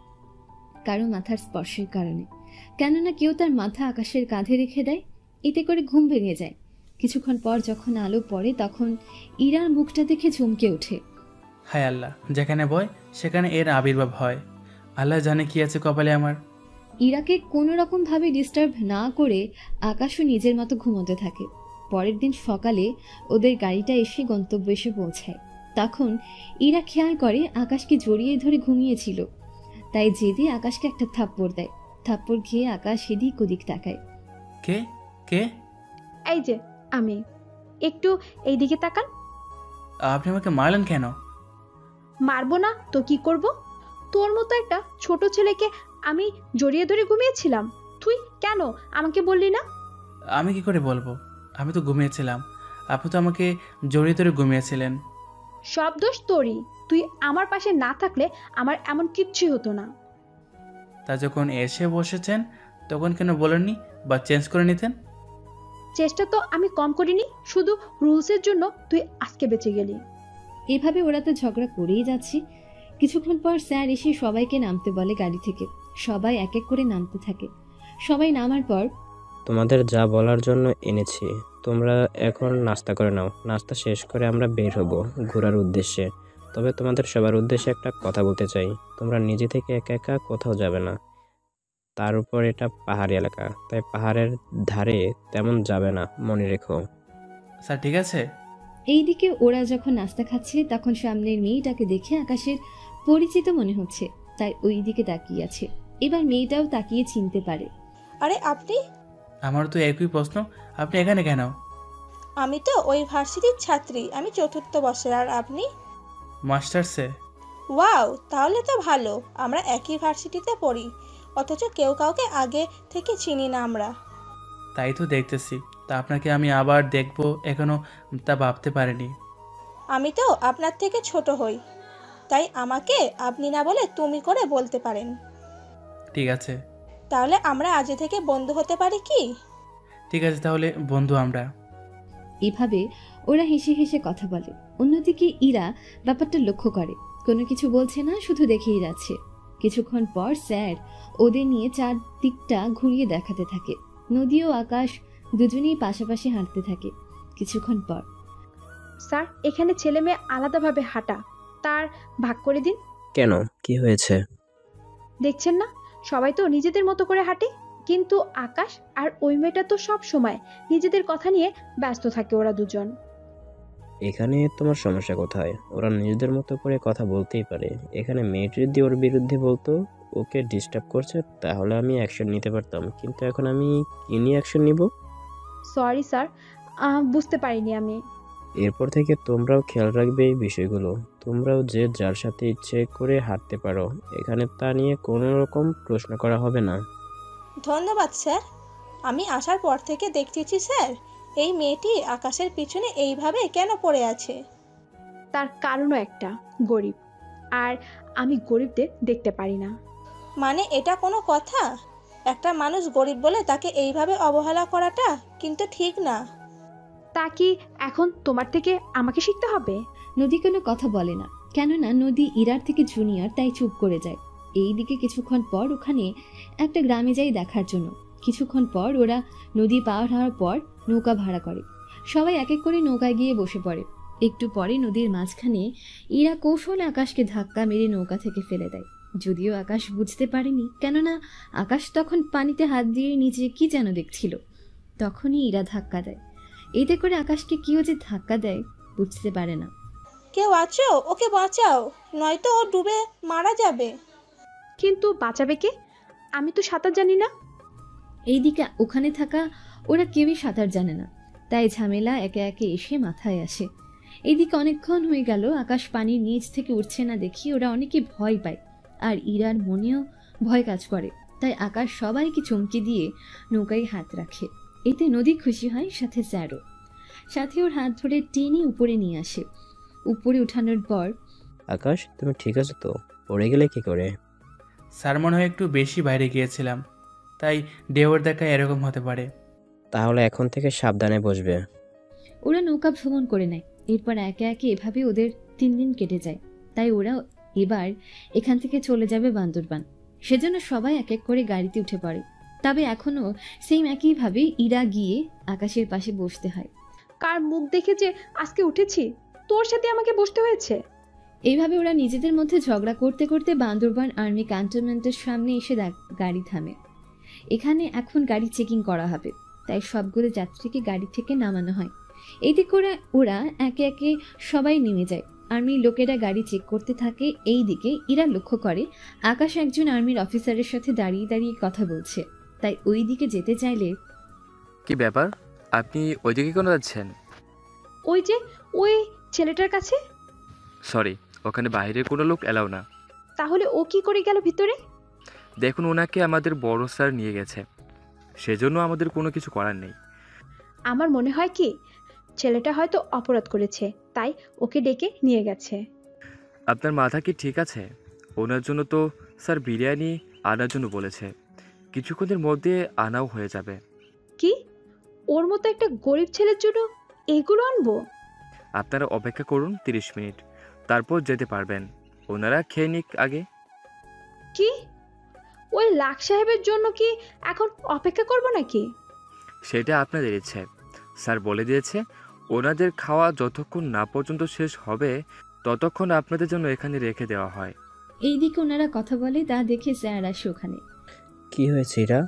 কারো মাথার স্পর্শের কারণে, কেননা কেউ তার মাথা আকাশের কাঁধে রেখে দেয়। এতে করে ঘুম ভেঙে যায়। কিছুক্ষণ পর যখন আলো পড়ে তখন ইরার মুখটা দেখে চমকে ওঠে। হায় আল্লাহ, যেখানে ভয় সেখানে এর আবির্ভাব হয়। আল্লাহ জানে কি আছে কপালে আমার। ইরাকে কোনো রকম ভাবে ডিস্টার্ব না করে আকাশও নিজের মতো ঘুমোতে থাকে। পরের দিন সকালে ওদের গাড়িটা এসে গন্তব্যে এসে পৌঁছায়। তখন ইরা খেয়াল করে আকাশকে জড়িয়ে ধরে ঘুমিয়েছিল, তাই জেদে আকাশকে একটা থাপ্পড় দেয়। থাপ্পড় খেয়ে আকাশ এদিক ওদিক তাকায়। কে কে? এই যে আমি। একটু এইদিকে তাকান। আপনি আমাকে মারলেন কেন? মারবো না তো কি করব? তোর মতো একটা ছোট ছেলেকে আমি জড়িয়ে ধরে ঘুমিয়েছিলাম। তুই কেন আমাকে বললি না? আমি কি করে বলবো? আমি তো ঘুমিয়েছিলাম, আপনি তো আমাকে জড়িয়ে ধরে ঘুমিয়েছিলেন। সব দোষ তোরই। তুই আমার পাশে না থাকলে আমার এমন কিচ্ছুই হতো না। তা যখন এসে বসেছেন তখন কেন বলেননি বা চেঞ্জ করে নিতেন? চেষ্টা তো আমি কম করিনি, শুধু রুলসের জন্য তুই আজকে বেঁচে গেলি। এভাবে ওরা তো ঝগড়া করেই যাচ্ছে। কিছুক্ষণ পর স্যার এসে সবাইকে নামতে বলে গাড়ি থেকে। সবাই এক এক করে নামতে থাকে। সবাই নামার পর তোমাদের যা বলার জন্য এনেছি, তোমরা এখন নাস্তা করে নাও। নাস্তা শেষ করে আমরা বের হব ঘোরার উদ্দেশ্যে। তবে তোমাদের সবার উদ্দেশ্যে একটা কথা বলতে চাই, তোমরা নিজে থেকে একা একা কোথাও যাবে না। তার উপর এটা পাহাড়ি এলাকা, তাই পাহাড়ের ধারে তেমন যাবে না, মনে রেখো। স্যার ঠিক আছে। এইদিকে ওরা যখন নাস্তা খাচ্ছে তখন সামনের মেয়েটাকে দেখে আকাশের পরিচিত মনে হচ্ছে, তাই ওই দিকে তাকিয়ে আছে। এবার মেয়েটাও তাকিয়ে চিনতে পারে। আরে আপনি? আমার তো একই প্রশ্ন, আপনি এখানে কেন? আমি তো ওই ভার্সিটির ছাত্রী, আমি 4র্থ বর্ষের। আর আপনি? মাস্টার্সে। ওয়াও, তাহলে তো ভালো। আমরা একই ভার্সিটিতে পড়ি, অথচ কেউ কাউকে আগে থেকে চিনি না আমরা। তাই তো দেখতেছি। তা আপনাকে আমি আবার দেখবো এখনো তা ভাবতে পারিনি। আমি তো আপনার থেকে ছোট হই, তাই আমাকে আপনি না বলে তুমি করে বলতে পারেন। ঠিক আছে। তাহলে আমরা আজ থেকে বন্ধু হতে পারি কি? ঠিক আছে তাহলে বন্ধু আমরা। এভাবে ওরা হেসে হেসে কথা বলে। অন্যদিকে ইরা ব্যাপারটা লক্ষ্য করে, কোনো কিছু বলছে না, শুধু দেখেই যাচ্ছে। কিছুক্ষণ পর স্যার ওদের নিয়ে চারদিকটা ঘুরিয়ে দেখাতে থাকে। নদী ও আকাশ দুজনেই পাশাপাশি হাঁটতে থাকে। কিছুক্ষণ পর স্যার, এখানে ছেলে মেয়ে আলাদাভাবে হাঁটা, তার ভাগ করে দিন। কেন, কি হয়েছে? দেখছেন না, সবাই তো নিজেদের মতো করে হাঁটে, কিন্তু আকাশ আর ওই মেয়েটা তো সব সময় নিজেদের কথা নিয়ে ব্যস্ত থাকে। ওরা দুজন। এখানে তোমার সমস্যা কোথায়? ওরা নিজেদের মতো করে কথা বলতেই পারে। এখানে মেয়েটি যদি ওর বিরুদ্ধে বলতো ওকে ডিস্টার্ব করছে, তাহলে আমি অ্যাকশন নিতে পারতাম, কিন্তু এখন আমি কি নিয়ে অ্যাকশন নিব? সরি স্যার, বুঝতে পারিনি আমি। এরপর থেকে তোমরাও খেয়াল রাখবে এই বিষয়গুলো। তোমরাও যে যার সাথে ইচ্ছে করে হাঁটতে পারো, এখানে তা নিয়ে কোনো রকম প্রশ্ন করা হবে না। ধন্যবাদ স্যার। আমি আসার পর থেকে দেখতেছি স্যার, এই মেয়েটি আকাশের পিছনে এইভাবে কেন পড়ে আছে? তার কারণও একটা, গরিব। আর আমি গরিবদের দেখতে পারি না। মানে এটা কোনো কথা? একটা মানুষ গরিব বলে তাকে এইভাবে অবহেলা করাটা কিন্তু ঠিক না। তা কি এখন তোমার থেকে আমাকে শিখতে হবে? নদী কোনো কথা বলে না, কেননা নদী ইরার থেকে জুনিয়র, তাই চুপ করে যায়। এইদিকে কিছুক্ষণ পর ওখানে একটা গ্রামে যাই দেখার জন্য। কিছুক্ষণ পর ওরা নদী পার হওয়ার পর নৌকা ভাড়া করে। সবাই এক এক করে নৌকায় গিয়ে বসে পড়ে। একটু পরে নদীর মাঝখানে ইরা কৌশলে আকাশকে ধাক্কা মেরে নৌকা থেকে ফেলে দেয়। যদিও আকাশ বুঝতে পারেনি, কেননা আকাশ তখন পানিতে হাত দিয়ে নিচে কি যেন দেখছিল। তখনই ইরা ধাক্কা দেয়। এতে করে আকাশকে কেউ যে ধাক্কা দেয় বুঝতে পারে না। কেউ আছো? ওকে বাঁচাও, নয়তো ও ডুবে মারা যাবে। কিন্তু বাঁচাবে কে? আমি তো সাঁতার জানি না। এইদিকে ওখানে থাকা ওরা কেউই সাঁতার জানে না, তাই ঝামেলা একে একে এসে মাথায় আসে। এইদিকে অনেকক্ষণ হয়ে গেল আকাশ পানির নিচ থেকে উঠছে না দেখি ওরা অনেকে ভয় পায়, আর ইরার মনেও ভয় কাজ করে। তাই আকাশ সবাইকে চমকে দিয়ে নৌকায় হাত রাখে। এতে নদী খুশি হয়, সাথে স্যারও। সাথে ওর হাত ধরে টেনে উপরে নিয়ে আসে। উপরে উঠানোর পর, আকাশ, তুমি ঠিক আছো তো? পড়ে গেলে কি করে? স্যার মনে হয় একটু বেশি বাইরে গিয়েছিলাম, তাই ঢেউয়ের দেখায় এরকম হতে পারে। তাহলে এখন থেকে সাবধানে বসবে। ওরা নৌকা ভ্রমণ করে নেয়। এরপর একে একে এভাবে ওদের 3 দিন কেটে যায়। তাই ওরা এবার এখান থেকে চলে যাবে বান্দরবান। সেজন্য সবাই এক এক করে গাড়িতে উঠে পড়ে। তবে এখনো সেম একইভাবে ইরা গিয়ে আকাশের পাশে বসতে হয়। কার মুখ দেখে যে আজকে উঠেছি, তোর সাথে আমাকে বসতে হয়েছে। এইভাবে ওরা নিজেদের মধ্যে ঝগড়া করতে করতে বান্দরবান আর্মি ক্যান্টনমেন্টের সামনে এসে গাড়ি থামে। এখানে এখন গাড়ি চেকিং করা হবে, তাই সবগুলো যাত্রীকে গাড়ি থেকে নামানো হয়। এতে করে ওরা একে একে সবাই নেমে যায়। আর্মির লোকেরা গাড়ি চেক করতে থাকে। এই দিকে ইরা লক্ষ্য করে আকাশ একজন আর্মির অফিসারের সাথে দাঁড়িয়ে দাঁড়িয়ে কথা বলছে। তাই ওই দিকে যেতে চাইলে, কি ব্যাপার, আপনি ওইদিকে কেন যাচ্ছেন? ওই যে ওই ছেলেটার কাছে। সরি, ওখানে বাইরে কোনো লোক এলাও না। তাহলে ও কি করে গেল ভিতরে? দেখুন, ওনাকে আমাদের বড় স্যার নিয়ে গেছে, সেজন্য আমাদের কোনো কিছু করার নেই। আমার মনে হয় কি ছেলেটা হয়তো অপরাধ করেছে, তাই ওকে ডেকে নিয়ে গেছে। আপনার মাথা কি ঠিক আছে? ওনার জন্য তো স্যার বিরিয়ানি আনার জন্য বলেছে, কিছুক্ষণের মধ্যে আনাও হয়ে যাবে। কি, ওর মতো একটা গরিব ছেলের জন্য এগুলো আনবো? আপনারা অপেক্ষা করুন 30 মিনিট, তারপর যেতে পারবেন। ওনারা খেয়ে নিক আগে। কি, ওই লাখ সাহেবের জন্য কি এখন অপেক্ষা করব নাকি? সেটা আপনাদের ইচ্ছে। স্যার বলে দিয়েছে ওনাদের খাওয়া যতক্ষণ না পর্যন্ত শেষ হবে ততক্ষণ আপনাদের জন্য এখানে রেখে দেওয়া হয়। এই দিকে ওনারা কথা বলে তা দেখে স্যার আসে ওখানে। কি হয়েছে এরা?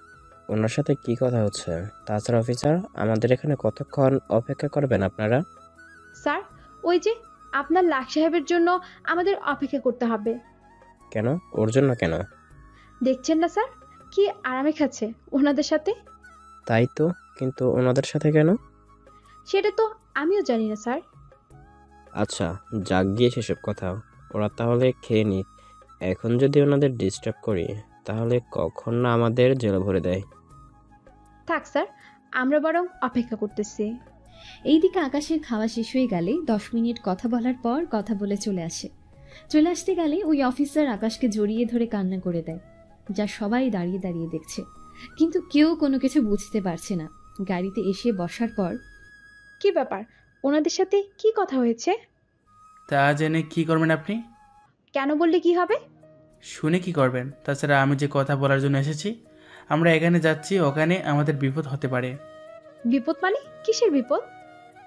ওনার সাথে কি কথা হচ্ছে? তাছাড়া অফিসার, আমাদের এখানে কতক্ষণ অপেক্ষা করবেন আপনারা? স্যার, ওই যে আপনার লাখ সাহেবের জন্য আমাদের অপেক্ষা করতে হবে। কেন? ওর জন্য কেন? দেখছেন না স্যার, কি আরামে খাচ্ছে ওনাদের সাথে। তাই তো, কিন্তু ওনাদের সাথে কেন? সেটা তো আমিও জানি না স্যার। আচ্ছা, যাক গিয়ে সেসব কথা। ওরা তাহলে খেয়ে নিক। এখন যদি ওনাদের ডিস্টার্ব করি তাহলে কখন না আমাদের জেলে ভরে দেয়। থাক স্যার, আমরা বরং অপেক্ষা করতেছি। এইদিকে আকাশের খাওয়া শেষ হয়ে গেলে 10 মিনিট কথা বলার পর কথা বলে চলে আসে। চলে আসতে গেলে ওই অফিসার আকাশকে জড়িয়ে ধরে কান্না করে দেয়, যা সবাই দাঁড়িয়ে দাঁড়িয়ে দেখছে, কিন্তু কেউ কোনো কিছু বুঝতে পারছে না। গাড়িতে এসে বসার পর, কি ব্যাপার, ওনাদের সাথে কি কথা হয়েছে? তা জেনে কি করবেন আপনি? কেন বললে কি হবে? শুনে কি করবেন? তাছাড়া আমি যে কথা বলার জন্য এসেছি, আমরা এখানে যাচ্ছি, ওখানে আমাদের বিপদ হতে পারে। বিপদ মানে কিসের বিপদ?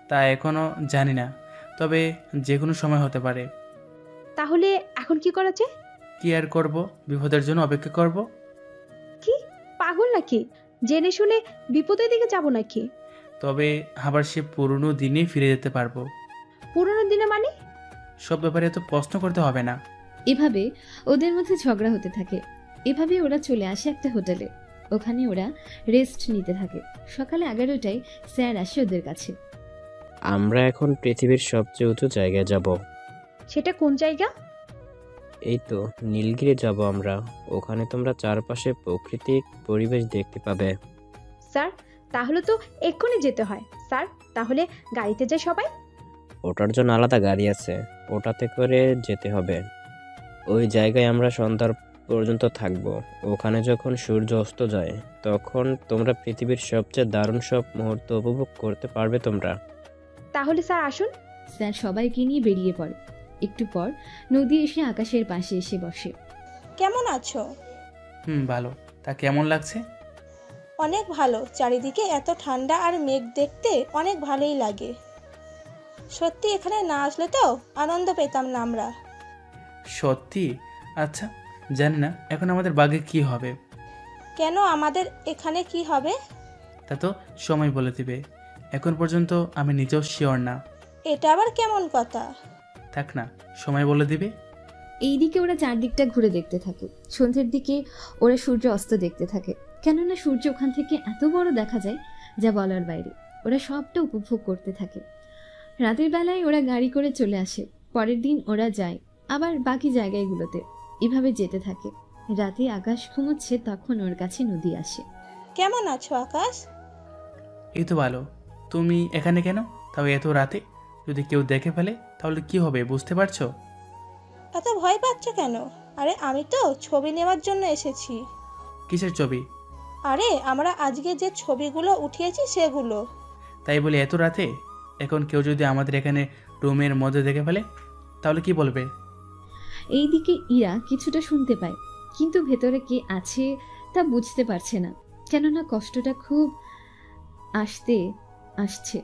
তা এখনও জানি না, তবে যে কোনো সময় হতে পারে। তাহলে এখন কি করা যায়? কি আর করব, বিপদের জন্য অপেক্ষা করব। কি পাগল নাকি? জেনে শুনে বিপদের দিকে যাব নাকি? তবে আবার সে পুরনো দিনে ফিরে যেতে পারবো। পুরোনো দিনে মানে? সব ব্যাপারে তো প্রশ্ন করতে হবে না। এভাবে ওদের মধ্যে ঝগড়া হতে থাকে। এভাবে ওরা চলে আসে একটা হোটেলে। ওখানে ওরা রেস্ট নিতে থাকে। সকালে 11টায় স্যার আসে ওদের কাছে। আমরা এখন পৃথিবীর সবচেয়ে উঁচু জায়গায় যাব। সেটা কোন জায়গা? এই তো নীলগিরি যাব আমরা। ওখানে তোমরা চারপাশে প্রাকৃতিক পরিবেশ দেখতে পাবে। স্যার তাহলে তো এক্ষুনি যেতে হয়। স্যার তাহলে গাড়িতে যাই সবাই? ওটার জন্য আলাদা গাড়ি আছে, ওটাতে করে যেতে হবে। ওই জায়গায় আমরা সন্ধ্যার পর্যন্ত থাকবো। ওখানে যখন সূর্য অস্ত যায় তখন তোমরা পৃথিবীর সবচেয়ে দারুণ সব মুহূর্ত উপভোগ করতে পারবে তোমরা। তাহলে স্যার আসুন। স্যার সবাইকে নিয়ে বেরিয়ে পড়ে। একটু পর নদী এসে আকাশের পাশে এসে বসে। কেমন আছো? ভালো। তা কেমন লাগছে? অনেক ভালো। চারিদিকে এত ঠান্ডা আর মেঘ দেখতে অনেক ভালোই লাগে। সত্যি এখানে না আসলে তো আনন্দ পেতাম না আমরা। সত্যি? আচ্ছা, জানি না এখন আমাদের বাগে কি হবে। কেন আমাদের এখানে কি হবে? তা তো সময় বলে দিবে। এখন পর্যন্ত আমি নিজেও শিওর না। এটা আবার কেমন কথা? থাক না, সময় বলে দিবে। এইদিকে ওরা চারদিকটা ঘুরে দেখতে থাকে। সন্ধ্যের দিকে ওরা সূর্য অস্ত দেখতে থাকে। কেননা সূর্য ওখান থেকে এত বড় দেখা যায় যা বলার বাইরে। ওরা সবটা উপভোগ করতে থাকে। রাতের বেলায় ওরা গাড়ি করে চলে আসে। পরের দিন ওরা যায় আবার বাকি জায়গাগুলোতে। এভাবে যেতে থাকে। রাতে আকাশ ঘুমোচ্ছে, তখন ওর কাছে নদী আসে। কেমন আছো আকাশ? এই তো ভালো। তুমি এখানে কেন, তাও এত রাতে? যদি কেউ দেখে ফেলে তাহলে কি হবে বুঝতে পারছো? এত ভয় পাচ্ছ কেন? আরে আমি তো ছবি নেওয়ার জন্য এসেছি। কিসের ছবি? আরে আমরা আজকে যে ছবিগুলো উঠিয়েছি সেগুলো। তাই বলে এত রাতে? এখন কেউ যদি আমাদের এখানে রুমের মধ্যে দেখে ফেলে তাহলে কি বলবে? এইদিকে ইরা কিছুটা শুনতে পায়, কিন্তু ভেতরে কে আছে তা বুঝতে পারছে না। কেননা কষ্টটা খুব আসছে।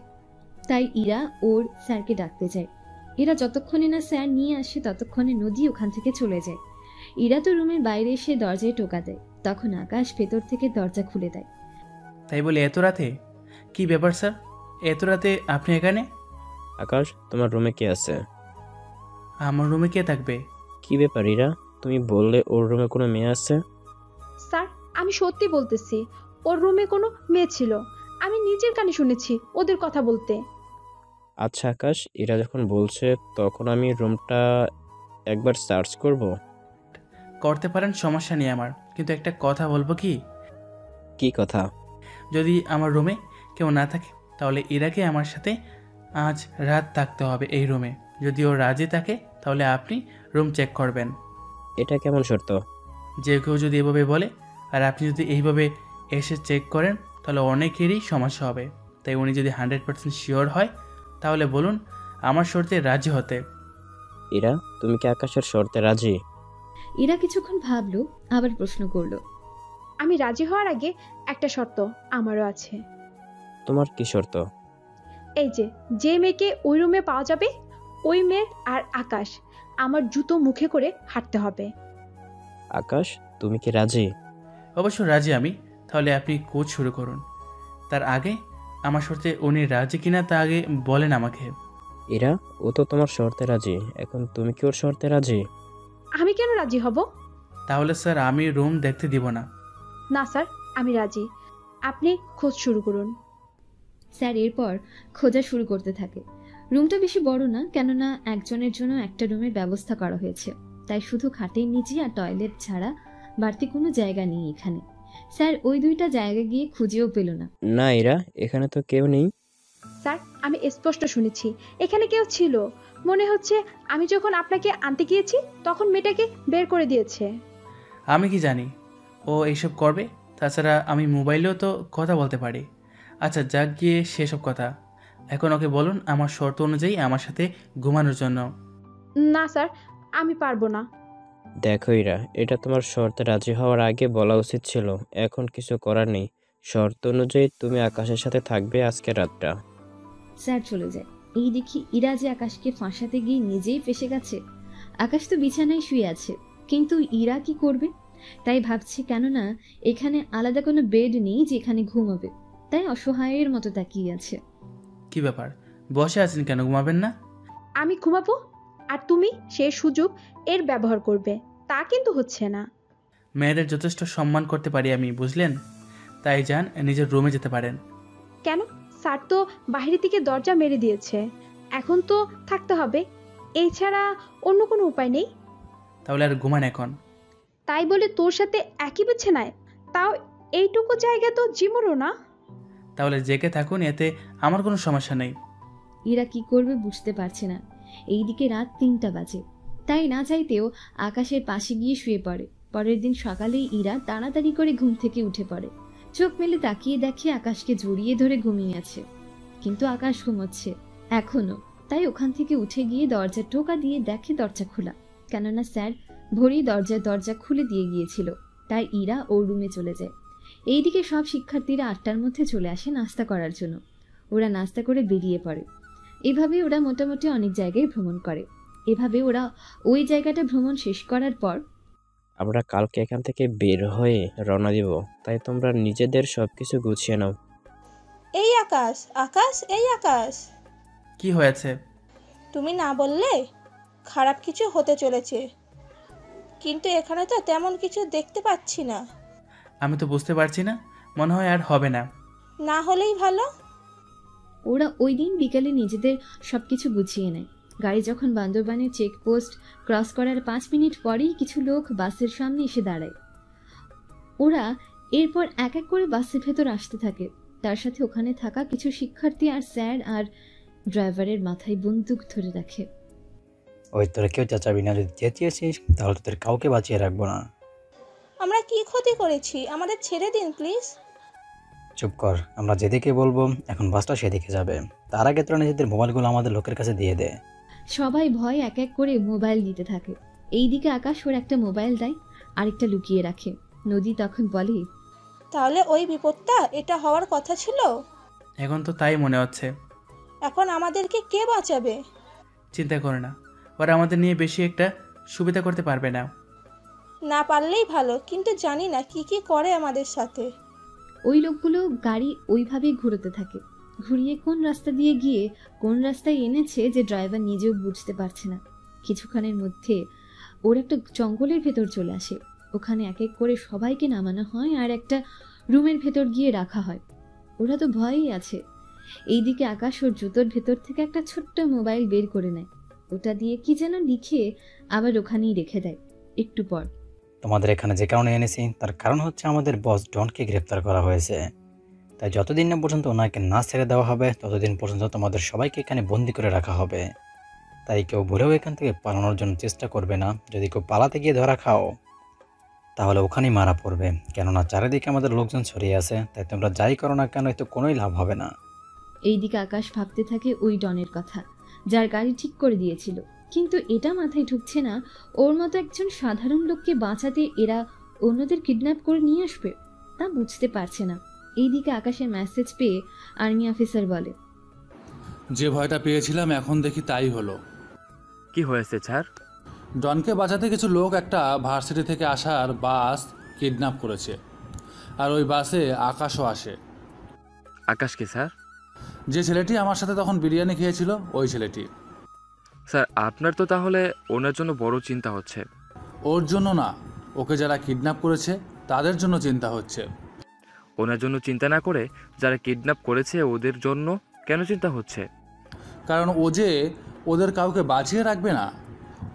তাই ইরা ওর স্যারকে ডাকতে যায়। ইরা যতক্ষণে না স্যার নিয়ে আসে ততক্ষণে নদী ওখান থেকে চলে যায়। ইরা তো রুমের বাইরে এসে দরজায় টোকা দেয়। তখন আকাশ ভেতর থেকে দরজা খুলে দেয়। তাই বলে এত রাতে? কি ব্যাপার স্যার, এত রাতে আপনি এখানে? আকাশ, তোমার রুমে কে আছে? আমার রুমে কে থাকবে? কি ব্যাপার ইরা, তুমি বললে ওর রুমে কোনো মেয়ে আছে? স্যার আমি সত্যি বলতেছি, ওর রুমে কোনো মেয়ে ছিল। আমি নিজের কানে শুনেছি ওদের কথা বলতে। আচ্ছা আকাশ, ইরা যখন বলছে তখন আমি রুমটা একবার সার্চ করব। করতে পারেন, সমস্যা নেই আমার, কিন্তু একটা কথা বলবো কি? কি কথা? যদি আমার রুমে কেউ না থাকে তাহলে ইরাকে আমার সাথে আজ রাত থাকতে হবে এই রুমে। যদি ও রাজি থাকে তাহলে আপনি রুম চেক করবেন। এটা কেমন শর্ত? যে কেউ যদি এভাবে বলে আর আপনি যদি এইভাবে এসে চেক করেন তাহলে অনেকেরই সমস্যা হবে। তাই উনি যদি 100% শিওর হয় তাহলে বলুন আমার শর্তে রাজি হতে। ইরা, তুমি কি আকাশের শর্তে রাজি? ইরা কিছুক্ষণ ভাবলো, আবার প্রশ্ন করলো। আমি রাজি হওয়ার আগে একটা শর্ত আমারও আছে। তোমার কি শর্ত? এই যে মেয়েকে ওই রুমে পাওয়া যাবে, ওই মেয়ের আর আকাশ আমার জুতো মুখে করে হাঁটতে হবে। আকাশ, তুমি কি রাজি? অবশ্য রাজি আমি। তাহলে আপনি কোচ শুরু করুন। তার আগে আমার শর্তে উনি রাজি কিনা তা আগে বলেন আমাকে। ইরা, ও তো তোমার শর্তে রাজি, এখন তুমি কি ওর শর্তে রাজি? আমি কেন রাজি হব? তাহলে স্যার আমি রুম দেখতে দিব না। না স্যার, আমি রাজি। আপনি খোঁজ শুরু করুন। স্যার এরপর খোঁজা শুরু করতে থাকে। রুমটা বেশি বড় না, কেননা একজনের জন্য একটা রুমের ব্যবস্থা করা হয়েছে। তাই শুধু খাটের নিচে আর টয়লেট ছাড়া বাড়তি কোনো জায়গা নেই এখানে। স্যার ওই দুইটা জায়গা গিয়ে খুঁজেও পেল না। না ইরা, এখানে তো কেউ নেই। স্যার আমি স্পষ্ট শুনেছি এখানে কেউ ছিল। মনে হচ্ছে আমি যখন আপনাকে আনতে গিয়েছি তখন মেয়েটাকে বের করে দিয়েছে। আমি কি জানি ও এইসব করবে? তাছাড়া আমি মোবাইলেও তো কথা বলতে পারি। আচ্ছা যাক গিয়ে সেসব কথা। এখন ওকে বলুন আমার শর্ত অনুযায়ী আমার সাথে ঘুমানোর জন্য। না স্যার, আমি পারবো না। দেখো ইরা, এটা তোমার শর্তে রাজি হওয়ার আগে বলা উচিত ছিল। এখন কিছু করার নেই। শর্ত অনুযায়ী তুমি আকাশের সাথে থাকবে আজকে রাতটা। স্যার চলে যায়। এই দেখি ইরা যে আকাশকে ফাঁসাতে গিয়ে নিজেই ফেসে গেছে। আকাশ তো বিছানায় শুয়ে আছে, কিন্তু ইরা কি করবে তাই ভাবছে। কেননা এখানে আলাদা কোনো বেড নেই যেখানে ঘুমাবে, তাই অসহায়ের মতো তাকিয়ে আছে। কি ব্যাপার, বসে আছেন কেন, ঘুমাবেন না? আমি ঘুমাবো আর তুমি সেই সুযোগ এর ব্যবহার করবে, তা কিন্তু হচ্ছে না। মেয়েদের যথেষ্ট সম্মান করতে পারি আমি, বুঝলেন? তাই যান, নিজের রুমে যেতে পারেন। কেন? স্যার তো বাইরে থেকে দরজা মেরে দিয়েছে, এখন তো থাকতে হবে, এছাড়া অন্য কোনো উপায় নেই। তাহলে আর ঘুমান এখন। তাই বলে তোর সাথে একই বিছানায়, তাও এইটুকু জায়গা তো জীবনও না। তাহলে জেগে থাকুন, এতে আমার কোনো সমস্যা নেই। ইরা কি করবে বুঝতে পারছে না। এইদিকে রাত 3টা বাজে, তাই না চাইতেও আকাশের পাশে গিয়ে শুয়ে পড়ে। পরের দিন সকালেই ইরা তাড়াতাড়ি করে ঘুম থেকে উঠে পড়ে। চোখ মেলে তাকিয়ে দেখে আকাশকে জড়িয়ে ধরে ঘুমিয়ে আছে, কিন্তু আকাশ ঘুমোচ্ছে এখনো। তাই ওখান থেকে উঠে গিয়ে দরজা টোকা দিয়ে দেখে দরজা খোলা, কেননা স্যার ভোরেই দরজা খুলে দিয়ে গিয়েছিল। তাই ইরা ওর রুমে চলে যায়। এইদিকে সব শিক্ষার্থীরা 8টার মধ্যে চলে আসে নাস্তা করার জন্য। ওরা নাস্তা করে বেরিয়ে পড়ে। এভাবে ওরা মোটামুটি অনেক জায়গায় ভ্রমণ করে। এভাবে ওরা ওই জায়গাটা ভ্রমণ শেষ করার পর আমরা কালকে এখান থেকে বের হয়ে রওনা দিব, তাই তোমরা নিজেদের সবকিছু গুছিয়ে নাও। এই আকাশ, আকাশ, এই আকাশ, কি হয়েছে? তুমি না বললে খারাপ কিছু হতে চলেছে, কিন্তু এখানে তো তেমন কিছু দেখতে পাচ্ছি না। আমি তো বুঝতে পারছি না, মনে হয় আর হবে না। না হলেই ভালো। ওরা ওই দিন বিকালে নিজেদের সবকিছু গুছিয়ে নেয়। গাড়ি যখন বান্দরবানের চেকপোস্ট ক্রস করার 5 মিনিট পরেই কিছু লোক বাসের সামনে এসে দাঁড়ায়। ওরা এরপর এক এক করে বাসের ভেতর আসতে থাকে। তার সাথে ওখানে থাকা কিছু শিক্ষার্থী আর স্যার আর ড্রাইভারের মাথায় বন্দুক ধরে রাখে। ওই তোরা কেউ চেঁচাবি না, যদি চেঁচিয়েছিস তাহলে তোদের কাউকে বাঁচিয়ে রাখবো না। আমরা কি ক্ষতি করেছি? আমাদের ছেড়ে দিন প্লিজ। চুপ কর, আমরা যেদিকে বলবো এখন বাসটা সেদিকে যাবে। তার আগে তোরা নিজেদের মোবাইলগুলো আমাদের লোকের কাছে দিয়ে দে। সবাই ভয় এক এক করে মোবাইল দিতে থাকে। এইদিকে আকাশ ওর একটা মোবাইল দেয়, আরেকটা লুকিয়ে রাখে। নদী তখন বলে, তাহলে ওই বিপদটা এটা হওয়ার কথা ছিল। এখন তো তাই মনে হচ্ছে। এখন আমাদেরকে কে বাঁচাবে? চিন্তা করো না, ওরা আমাদের নিয়ে বেশি একটা সুবিধা করতে পারবে না। না পারলেই ভালো, কিন্তু জানি না কি কি করে আমাদের সাথে। ওই লোকগুলো গাড়ি ওইভাবেই ঘুরোতে থাকে। ঘুরিয়ে কোন রাস্তা দিয়ে গিয়ে কোন রাস্তায় এনেছে যে ড্রাইভার নিজেও বুঝতে পারছে না। কিছুক্ষণের মধ্যে ওর একটা জঙ্গলের ভেতর চলে আসে। ওখানে এক এক করে সবাইকে নামানো হয় আর একটা রুমের ভেতর গিয়ে রাখা হয়। ওরা তো ভয়েই আছে। এইদিকে আকাশ ওর জুতোর ভেতর থেকে একটা ছোট্ট মোবাইল বের করে নেয়। ওটা দিয়ে কি যেন লিখে আবার ওখানেই রেখে দেয়। একটু পর, তোমাদের এখানে যে কারণে এনেছি তার কারণ হচ্ছে আমাদের বস ডনকে গ্রেপ্তার করা হয়েছে। তাই যতদিন না পর্যন্ত ওনাকে না ছেড়ে দেওয়া হবে ততদিন পর্যন্ত তোমাদের সবাইকে এখানে বন্দি করে রাখা হবে। তাই কেউ ভুলেও এখান থেকে পালানোর জন্য চেষ্টা করবে না। যদি কেউ পালাতে গিয়ে ধরা খাও তাহলে ওখানেই মারা পড়বে, কেননা চারিদিকে আমাদের লোকজন ছড়িয়ে আছে। তাই তোমরা যাই করো না কেন, এতে কোনোই লাভ হবে না। এইদিকে আকাশ ভাবতে থাকে ওই ডনের কথা, যার গাড়ি ঠিক করে দিয়েছিল। কিন্তু এটা মাথায় ঢুকছে না, ওর মতো একজন সাধারণ লোককে বাঁচাতে এরা অন্যদের কিডন্যাপ করে নিয়ে আসবে, তা বুঝতে পারছে না। এইদিকে আকাশের মেসেজ পেয়ে আর্মি অফিসার বলে, যে ভয়টা পেয়েছিলাম এখন দেখি তাই হলো। কি হয়েছে স্যার? ডনকে বাঁচাতে কিছু লোক একটা ভার্সিটি থেকে আসার বাস কিডন্যাপ করেছে, আর ওই বাসে আকাশও আসে। আকাশ কি স্যার? যে ছেলেটি আমার সাথে তখন বিরিয়ানি খেয়েছিল ওই ছেলেটি। স্যার আপনার তো তাহলে ওনার জন্য বড় চিন্তা হচ্ছে। ওর জন্য না, ওকে যারা কিডন্যাপ করেছে তাদের জন্য চিন্তা হচ্ছে। ওনার জন্য চিন্তা না করে যারা কিডন্যাপ করেছে ওদের জন্য কেন চিন্তা হচ্ছে? কারণ ও যে ওদের কাউকে বাঁচিয়ে রাখবে না,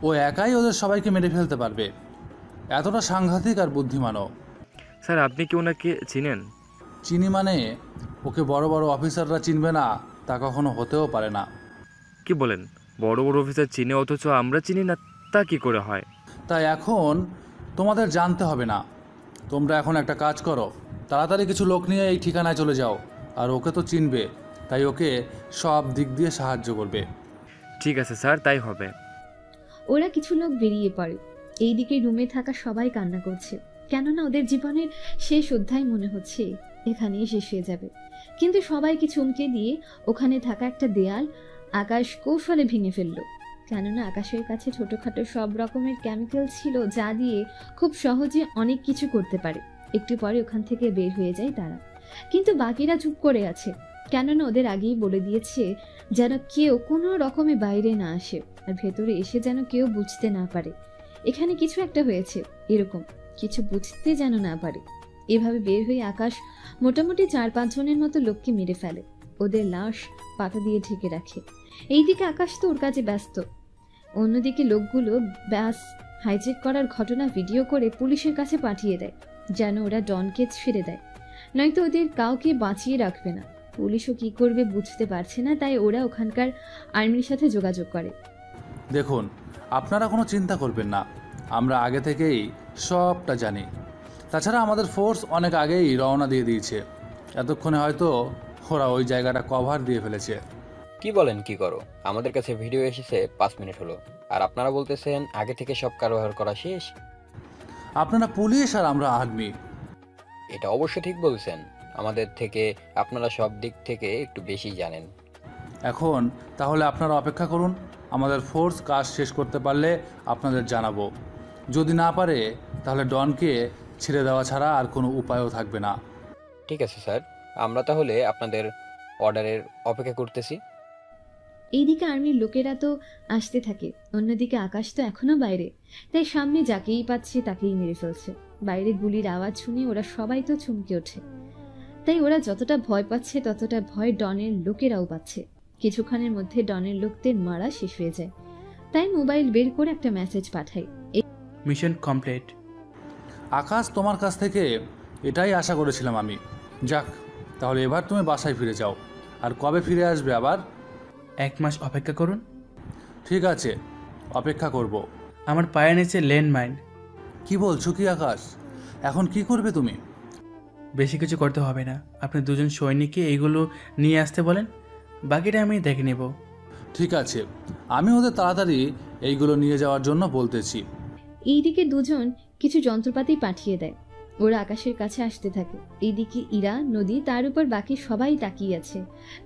ও একাই ওদের সবাইকে মেরে ফেলতে পারবে। এতটা সাংঘাতিক আর বুদ্ধিমানও। স্যার আপনি কি ওনাকে চিনেন? চিনি মানে ওকে বড় বড় অফিসাররা চিনবে না তা কখনো হতেও পারে না। কি বলেন? বড় বড় অফিসার চিনে অথচ আমরা চিনি না, তা কি করে হয়? তাই এখন তোমাদের জানতে হবে না। তোমরা এখন একটা কাজ করো, তাড়াতাড়ি কিছু লোক নিয়ে এই ঠিকানায় চলে যাও। আর ওকে তো চিনবে, তাই ওকে সব দিক দিয়ে সাহায্য করবে। ঠিক আছে স্যার, তাই হবে। ওরা কিছু লোক বেরিয়ে পড়ে। এইদিকে রুমে থাকা সবাই কান্না করছে, কেননা ওদের জীবনের শেষ অধ্যায় মনে হচ্ছে এখানেই শেষ হয়ে যাবে। কিন্তু সবাইকে চমকে দিয়ে ওখানে থাকা একটা দেয়াল আকাশ কৌশলে ভেঙে ফেললো, কেননা আকাশের কাছে ছোটখাটো সব রকমের কেমিক্যাল ছিল যা দিয়ে খুব সহজে অনেক কিছু করতে পারে। একটু পরে ওখান থেকে বের হয়ে যায় তারা, কিন্তু বাকিরা চুপ করে আছে। কেননা ওদের আগেই বলে দিয়েছে যেন কেউ কোনো রকমে বাইরে না আসে, আর ভেতরে এসে যেন কেউ বুঝতে না পারে এখানে কিছু একটা হয়েছে, এরকম কিছু বুঝতে যেন না পারে। এভাবে বের হয়ে আকাশ মোটামুটি 4-5 জনের মতো লোককে মেরে ফেলে, ওদের লাশ পাতা দিয়ে ঢেকে রাখে। এইদিকে আকাশ তো ওর কাজে ব্যস্ত, অন্যদিকে লোকগুলো ব্যাস হাইজ্যাক করার ঘটনা ভিডিও করে পুলিশের কাছে পাঠিয়ে দেয়, যেন ওরা ডনকে ছেড়ে দেয়, নয়তো ওদের কাউকে বাঁচিয়ে রাখবে না। পুলিশও কি করবে বুঝতে পারছে না, তাই ওরা ওখানকার আর্মির সাথে যোগাযোগ করে। দেখুন, আপনারা কোনো চিন্তা করবেন না, আমরা আগে থেকেই সবটা জানি। তাছাড়া আমাদের ফোর্স অনেক আগেই রওনা দিয়ে দিয়েছে, এতক্ষণে হয়তো ওরা ওই জায়গাটা কভার দিয়ে ফেলেছে। কি বলেন কি করো? আমাদের কাছে ভিডিও এসেছে 5 মিনিট হলো, আর আপনারা বলতেছেন আগে থেকে সব কারবার করা শেষ। আপনারা পুলিশ আর আমরা আর্মি। এটা অবশ্য ঠিক বলছেন, আমাদের থেকে আপনারা সব দিক থেকে একটু বেশি জানেন। এখন তাহলে আপনারা অপেক্ষা করুন, আমাদের ফোর্স কাজ শেষ করতে পারলে আপনাদের জানাবো, যদি না পারে তাহলে ডনকে ছেড়ে দেওয়া ছাড়া আর কোনো উপায়ও থাকবে না। ঠিক আছে স্যার, আমরা তাহলে আপনাদের অর্ডারের অপেক্ষা করতেছি। এইদিকে আর্মির লোকেরা তো আসতে থাকে, অন্যদিকে আকাশ তো এখনো বাইরে, তাই সামনে যাকেই পাচ্ছে তাকেই মেরে ফেলছে। বাইরে গুলির আওয়াজ শুনে ওরা সবাই তো চমকে ওঠে, তাই ওরা যতটা ভয় পাচ্ছে ততটা ভয় ডনের লোকেরাও পাচ্ছে। কিছুক্ষণের মধ্যে ডনের লোকদের মারা শেষ হয়ে যায়, তাই মোবাইল বের করে একটা মেসেজ পাঠায়, মিশন কমপ্লিট। আকাশ, তোমার কাছ থেকে এটাই আশা করেছিলাম আমি। যাক, তাহলে এবার তুমি বাসায় ফিরে যাও। আর কবে ফিরে আসবে আবার? 1 মাস অপেক্ষা করুন। ঠিক আছে, অপেক্ষা করব। আমার পায়ে নিচে ল্যান্ডমাইন। কি বলছো কি আকাশ? এখন কি করবে তুমি? বেশি কিছু করতে হবে না, আপনি 2 জন সৈনিককে এইগুলো নিয়ে আসতে বলেন, বাকিটা আমি দেখে নেব। ঠিক আছে, আমি ওদের তাড়াতাড়ি এইগুলো নিয়ে যাওয়ার জন্য বলতেছি। এইদিকে 2 জন কিছু যন্ত্রপাতি পাঠিয়ে দেয়, ওরা আকাশের কাছে আসতে থাকে। এইদিকে ইরা, নদী, তার উপর বাকি সবাই তাকিয়ে আছে,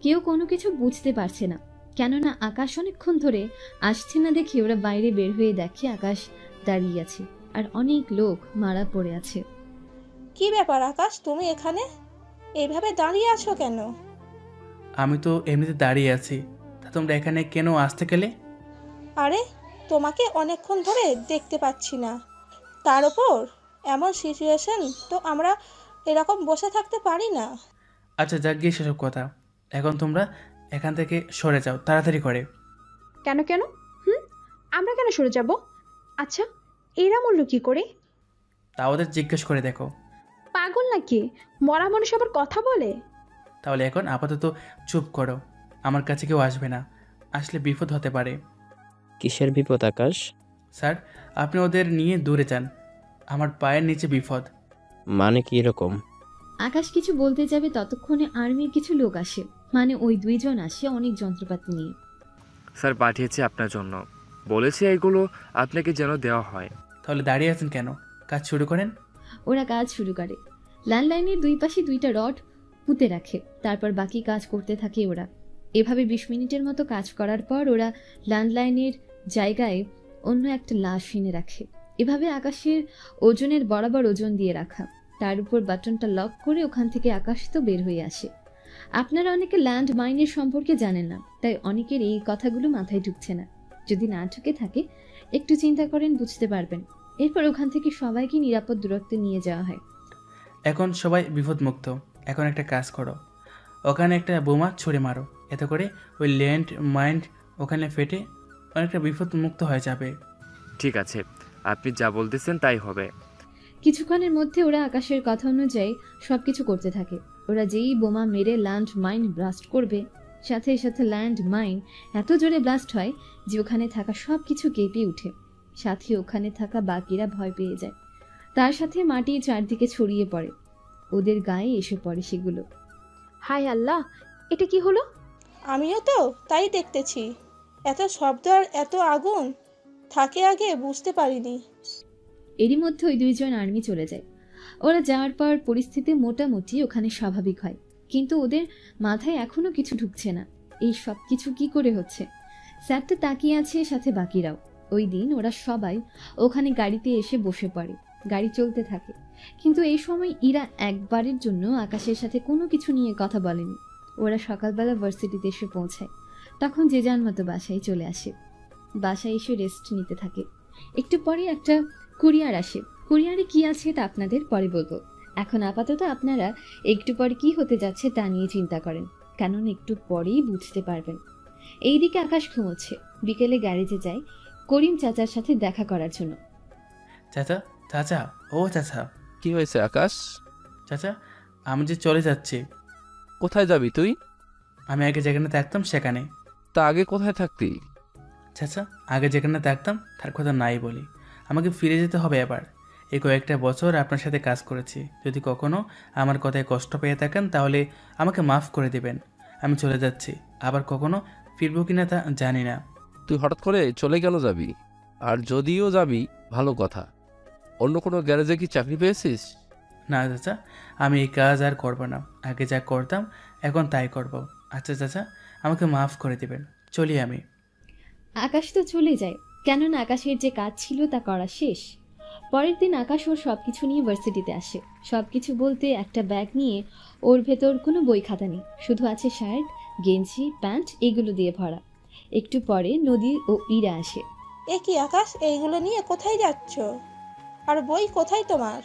কেউ কোনো কিছু বুঝতে পারছে না, কেননা আকাশ অনেকক্ষণ ধরে আসছে না দেখে ওরা বাইরে বের হয়ে দেখে আকাশ দাঁড়িয়ে আছে আর অনেক লোক মারা পড়ে আছে। কি ব্যাপার আকাশ, তুমি এখানে এইভাবে দাঁড়িয়ে আছো কেন? আমি তো এমনিতে দাঁড়িয়ে আছি, তা তোমরা এখানে কেন আসতে গেলে? আরে, তোমাকে অনেকক্ষণ ধরে দেখতে পাচ্ছি না, তার উপর এমন সিচুয়েশন, তো আমরা এরকম বসে থাকতে পারি না। আচ্ছা, যাক গিয়ে সেসব কথা, এখন তোমরা এখান থেকে সরে যাও তাড়াতাড়ি করে। কেন কেন? আমরা কেন সরে যাব? আচ্ছা, এরা মরল কি করে? তা ওদের জিজ্ঞেস করে দেখো। পাগল নাকি? মরা মানুষ আবার কথা বলে? তাহলে এখন আপাতত চুপ করো, আমার কাছে কেউ আসবে না, আসলে বিপদ হতে পারে। কিসের বিপদ আকাশ? স্যার, আপনি ওদের নিয়ে দূরে যান, আমার পায়ের নিচে বিপদ। মানে কি এরকম? আকাশ কিছু বলতে যাবে ততক্ষণে আর্মির কিছু লোক আসে, মানে ওই 2 জন আসে অনেক যন্ত্রপাতি নিয়ে। স্যার পাঠিয়েছি আপনার জন্য, বলেছি এগুলো আপনাকে যেন দেওয়া হয়। তাহলে দাঁড়িয়ে আছেন কেন? কাজ শুরু করেন। ওরা কাজ শুরু করে, ল্যান্ডলাইনের 2 পাশে 2টা রড পুঁতে রাখে, তারপর বাকি কাজ করতে থাকে ওরা। এভাবে 20 মিনিটের মতো কাজ করার পর ওরা ল্যান্ডলাইনের জায়গায় অন্য একটা লাশ এনে রাখে। এভাবে আকাশের ওজনের বরাবর ওজন দিয়ে রাখা, তার উপর বাটনটা লক করে ওখান থেকে আকাশ তো বের হয়ে আসে। আপনারা অনেকে ল্যান্ড মাইনের সম্পর্কে জানেন না, তাই অনেকের এই কথাগুলো মাথায় ঢুকছে না। যদি না ঢুকে থাকে একটু চিন্তা করেন, বুঝতে পারবেন। এরপর ওখান থেকে সবাইকে নিরাপদ দূরত্বে নিয়ে যাওয়া হয়। এখন সবাই বিপদমুক্ত। এখন একটা কাজ করো, ওখানে একটা বোমা ছুঁড়ে মারো, এতে করে ওই ল্যান্ড মাইন্ড ওখানে ফেটে অনেকটা বিপদমুক্ত হয়ে যাবে। ঠিক আছে, আপনি যা বলতেছেন তাই হবে। কিছুক্ষণের মধ্যে ওরা আকাশের কথা অনুযায়ী সবকিছু করতে থাকে। ওরা যেই বোমা মেরে ল্যান্ড মাইন ব্লাস্ট করবে, সাথে সাথে ল্যান্ড মাইন এত জোরে ব্লাস্ট হয় যে ওখানে থাকা সব কিছু কেঁপে উঠে, সাথে ওখানে থাকা বাকিরা ভয় পেয়ে যায়। তার সাথে মাটি চারদিকে ছড়িয়ে পড়ে, ওদের গায়ে এসে পড়ে সেগুলো। হায় আল্লাহ, এটা কি হলো? আমিও তো তাই দেখতেছি, এত শব্দ আর এত আগুন থাকে আগে বুঝতে পারিনি। এরই মধ্যে ওই 2 জন আর্মি চলে যায়। ওরা যাওয়ার পর পরিস্থিতি মোটামুটি ওখানে স্বাভাবিক হয়, কিন্তু ওদের মাথায় এখনো কিছু ঢুকছে না, এই সব কিছু কি করে হচ্ছে। স্যার তো তাকিয়ে আছে, সাথে বাকিরাও। ওই দিন ওরা সবাই ওখানে গাড়িতে এসে বসে পড়ে, গাড়ি চলতে থাকে। কিন্তু এই সময় ইরা একবারের জন্য আকাশের সাথে কোনো কিছু নিয়ে কথা বলেনি। ওরা সকালবেলা ভার্সিটিতে এসে পৌঁছায়। তখন যে যার মতো বাসায় চলে আসে। বাসায় এসে রেস্ট নিতে থাকে। একটু পরে একটা কুরিয়ার আসে। কুরিয়ারে কি আছে তা আপনাদের পরে বলবো। এখন আপাতত আপনারা একটু পরে কি হতে যাচ্ছে তা নিয়ে চিন্তা করেন, কারণ একটু পরেই বুঝতে পারবেন। এইদিকে আকাশ ঘুমোচ্ছে। বিকেলে গ্যারেজে যায় করিম চাচার সাথে দেখা করার জন্য। চাচা, চাচা, ও চাচা। কি হয়েছে আকাশ? চাচা, আমি যে চলে যাচ্ছি। কোথায় যাবি তুই? আমি আগে যেখানে থাকতাম সেখানে। তা আগে কোথায় থাকতি? চাচা, আগে যেখানে থাকতাম তার কথা নাই বলি, আমাকে ফিরে যেতে হবে এবার। এই কয়েকটা বছর আপনার সাথে কাজ করেছি, যদি কখনো আমার কথায় কষ্ট পেয়ে থাকেন তাহলে আমাকে মাফ করে দেবেন। আমি চলে যাচ্ছি, আবার কখনো ফিরবো কিনা তা জানি না। তুই হঠাৎ করে চলে কেন যাবি? আর যদিও যাবি ভালো কথা, অন্য কোনো গ্যারেজে কি চাকরি পেয়েছিস? না চাচা, আমি এই কাজ আর করবো না। আগে যা করতাম এখন তাই করব। আচ্ছা চাচা, আমাকে মাফ করে দেবেন, চলি আমি। আকাশ তো চলে যায়, কেননা আকাশের যে কাজ ছিল তা করা শেষ। পরের দিন আকাশ ওর সবকিছু নিয়ে ভার্সিটিতে আসে। সবকিছু বলতে একটা ব্যাগ নিয়ে ওর ভেতর কোনো বই খাতা নেই, শুধু আছে শার্ট, গেঞ্জি, প্যান্ট, এগুলো দিয়ে ভরা। একটু পরে নদী ও ইরা আসে। এ কি আকাশ, এইগুলো নিয়ে কোথায় যাচ্ছ? আর বই কোথায় তোমার?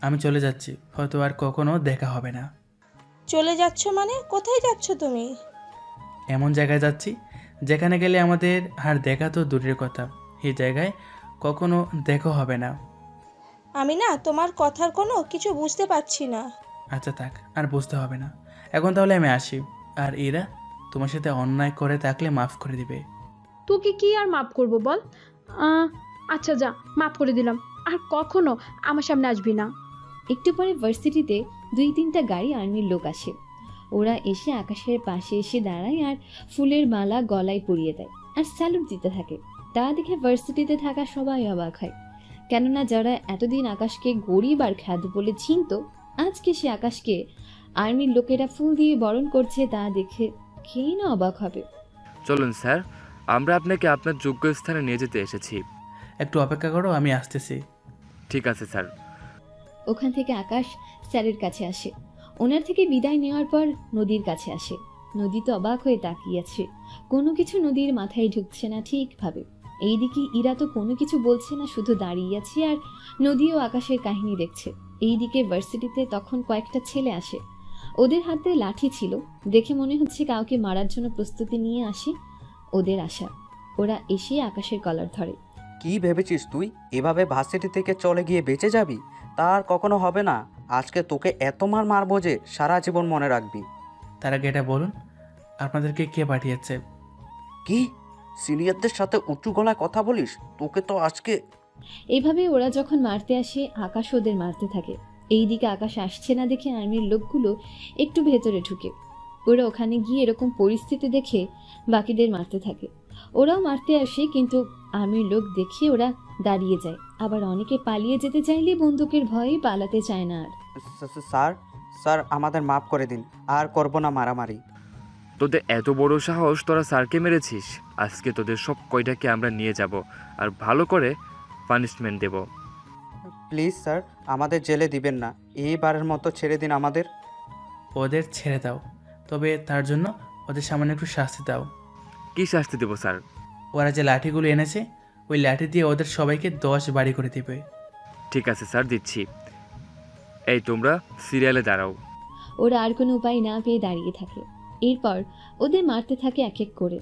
আমি চলে যাচ্ছি, হয়তো আর কখনো দেখা হবে না। চলে যাচ্ছ মানে কোথায় যাচ্ছ তুমি? এমন জায়গায় যাচ্ছি যেখানে গেলে আমাদের আর দেখা তো দূরের কথা, এই জায়গায় কখনো দেখা হবে না। আমি না তোমার কথার কোনো কিছু বুঝতে পারছি না। আচ্ছা থাক, আর বুঝতে হবে না। এখন তাহলে আমি আসি। আর এরা তোমার সাথে অন্যায় করে থাকলে মাফ করে দিবে। তোকে কি আর মাফ করবো বল? আচ্ছা যা, মাফ করে দিলাম, আর কখনো আমার সামনে আসবি না। একটু পরে ভার্সিটিতে 2-3টা গাড়ি আর্মির লোক আসে। ওরা এসে আকাশের পাশে এসে দাঁড়ায় আর ফুলের মালা গলায় পরিয়ে দেয় আর স্যালুট দিতে থাকে। তা দেখে ভার্সিটিতে থাকা সবাই অবাক হয়, কেননা যারা এতদিন আকাশকে গরিব আর খ্যাত বলে চিনত, আজকে সে আকাশকে আর্মির লোকেরা ফুল দিয়ে বরণ করছে, তা দেখে কেই না অবাক হবে। চলুন স্যার, আমরা আপনাকে আপনার যোগ্য স্থানে নিয়ে যেতে এসেছি। একটু অপেক্ষা করো, আমি আসতেছি। ঠিক আছে স্যার। ওখান থেকে আকাশ স্যারের কাছে আসে। ওনার থেকে বিদায় নেওয়ার পর নদীর কাছে আসে। নদী তো অবাক হয়ে তাকিয়ে আছে, কোনো কিছু নদীর মাথায় ঢুকছে না ঠিকভাবে। এইদিকে ইরা তো কোনো কিছু বলছে না, শুধু দাঁড়িয়ে আছে আর নদী ও আকাশের কাহিনী দেখছে। এইদিকে ভার্সিটিতে তখন কয়েকটা ছেলে আসে। ওদের হাতে লাঠি ছিল, দেখে মনে হচ্ছে কাউকে মারার জন্য প্রস্তুতি নিয়ে আসে ওদের আশা। ওরা এসে আকাশের কলার ধরে। কি ভেবেছিস তুই এভাবে ভার্সিটি থেকে চলে গিয়ে বেঁচে যাবি? তার কখনো হবে না। আজকে তোকে এত মার মারবো যে সারা জীবন মনে রাখবি। তার আগে এটা বলুন, আপনাদেরকে কে পাঠিয়েছে? কি সিনিয়রদের সাথে উঁচু গলায় কথা বলিস? তোকে তো আজকে। এইভাবে ওরা যখন মারতে আসে আকাশ ওদের মারতে থাকে। এইদিকে আকাশ আসছে না দেখে আর্মির লোকগুলো একটু ভেতরে ঢুকে। ওরা ওখানে গিয়ে এরকম পরিস্থিতি দেখে বাকিদের মারতে থাকে। ওরাও মারতে আসে, কিন্তু আর্মির লোক দেখে ওরা দাঁড়িয়ে যায়। আবার অনেকে পালিয়ে যেতে চাইলে বন্দুকের ভয়ে পালাতে চায় না। আর স্যার, স্যার আমাদের মাফ করে দিন, আর করব না মারামারি। তোদের এত বড় সাহস, তোরা স্যারকে মেরেছিস। আজকে তোদের সব কয়টাকে আমরা নিয়ে যাব আর ভালো করে পানিশমেন্ট দেব। প্লিজ স্যার, আমাদের জেলে দিবেন না, এইবারের মতো ছেড়ে দিন আমাদের। ওদের ছেড়ে দাও, তবে তার জন্য ওদের সামনে একটু শাস্তি দাও। কি শাস্তি দেবো স্যার? ওরা যে লাঠিগুলো এনেছে ওই লাঠি দিয়ে ওদের সবাইকে 10 বাড়ি করে দেবে। ঠিক আছে স্যার, দিচ্ছি। এই তোমরা সিরিয়ালে দাঁড়াও। ওরা আর কোনো উপায় না পেয়ে দাঁড়িয়ে থাকে। এরপর ওদের মারতে থাকে এক এক করে।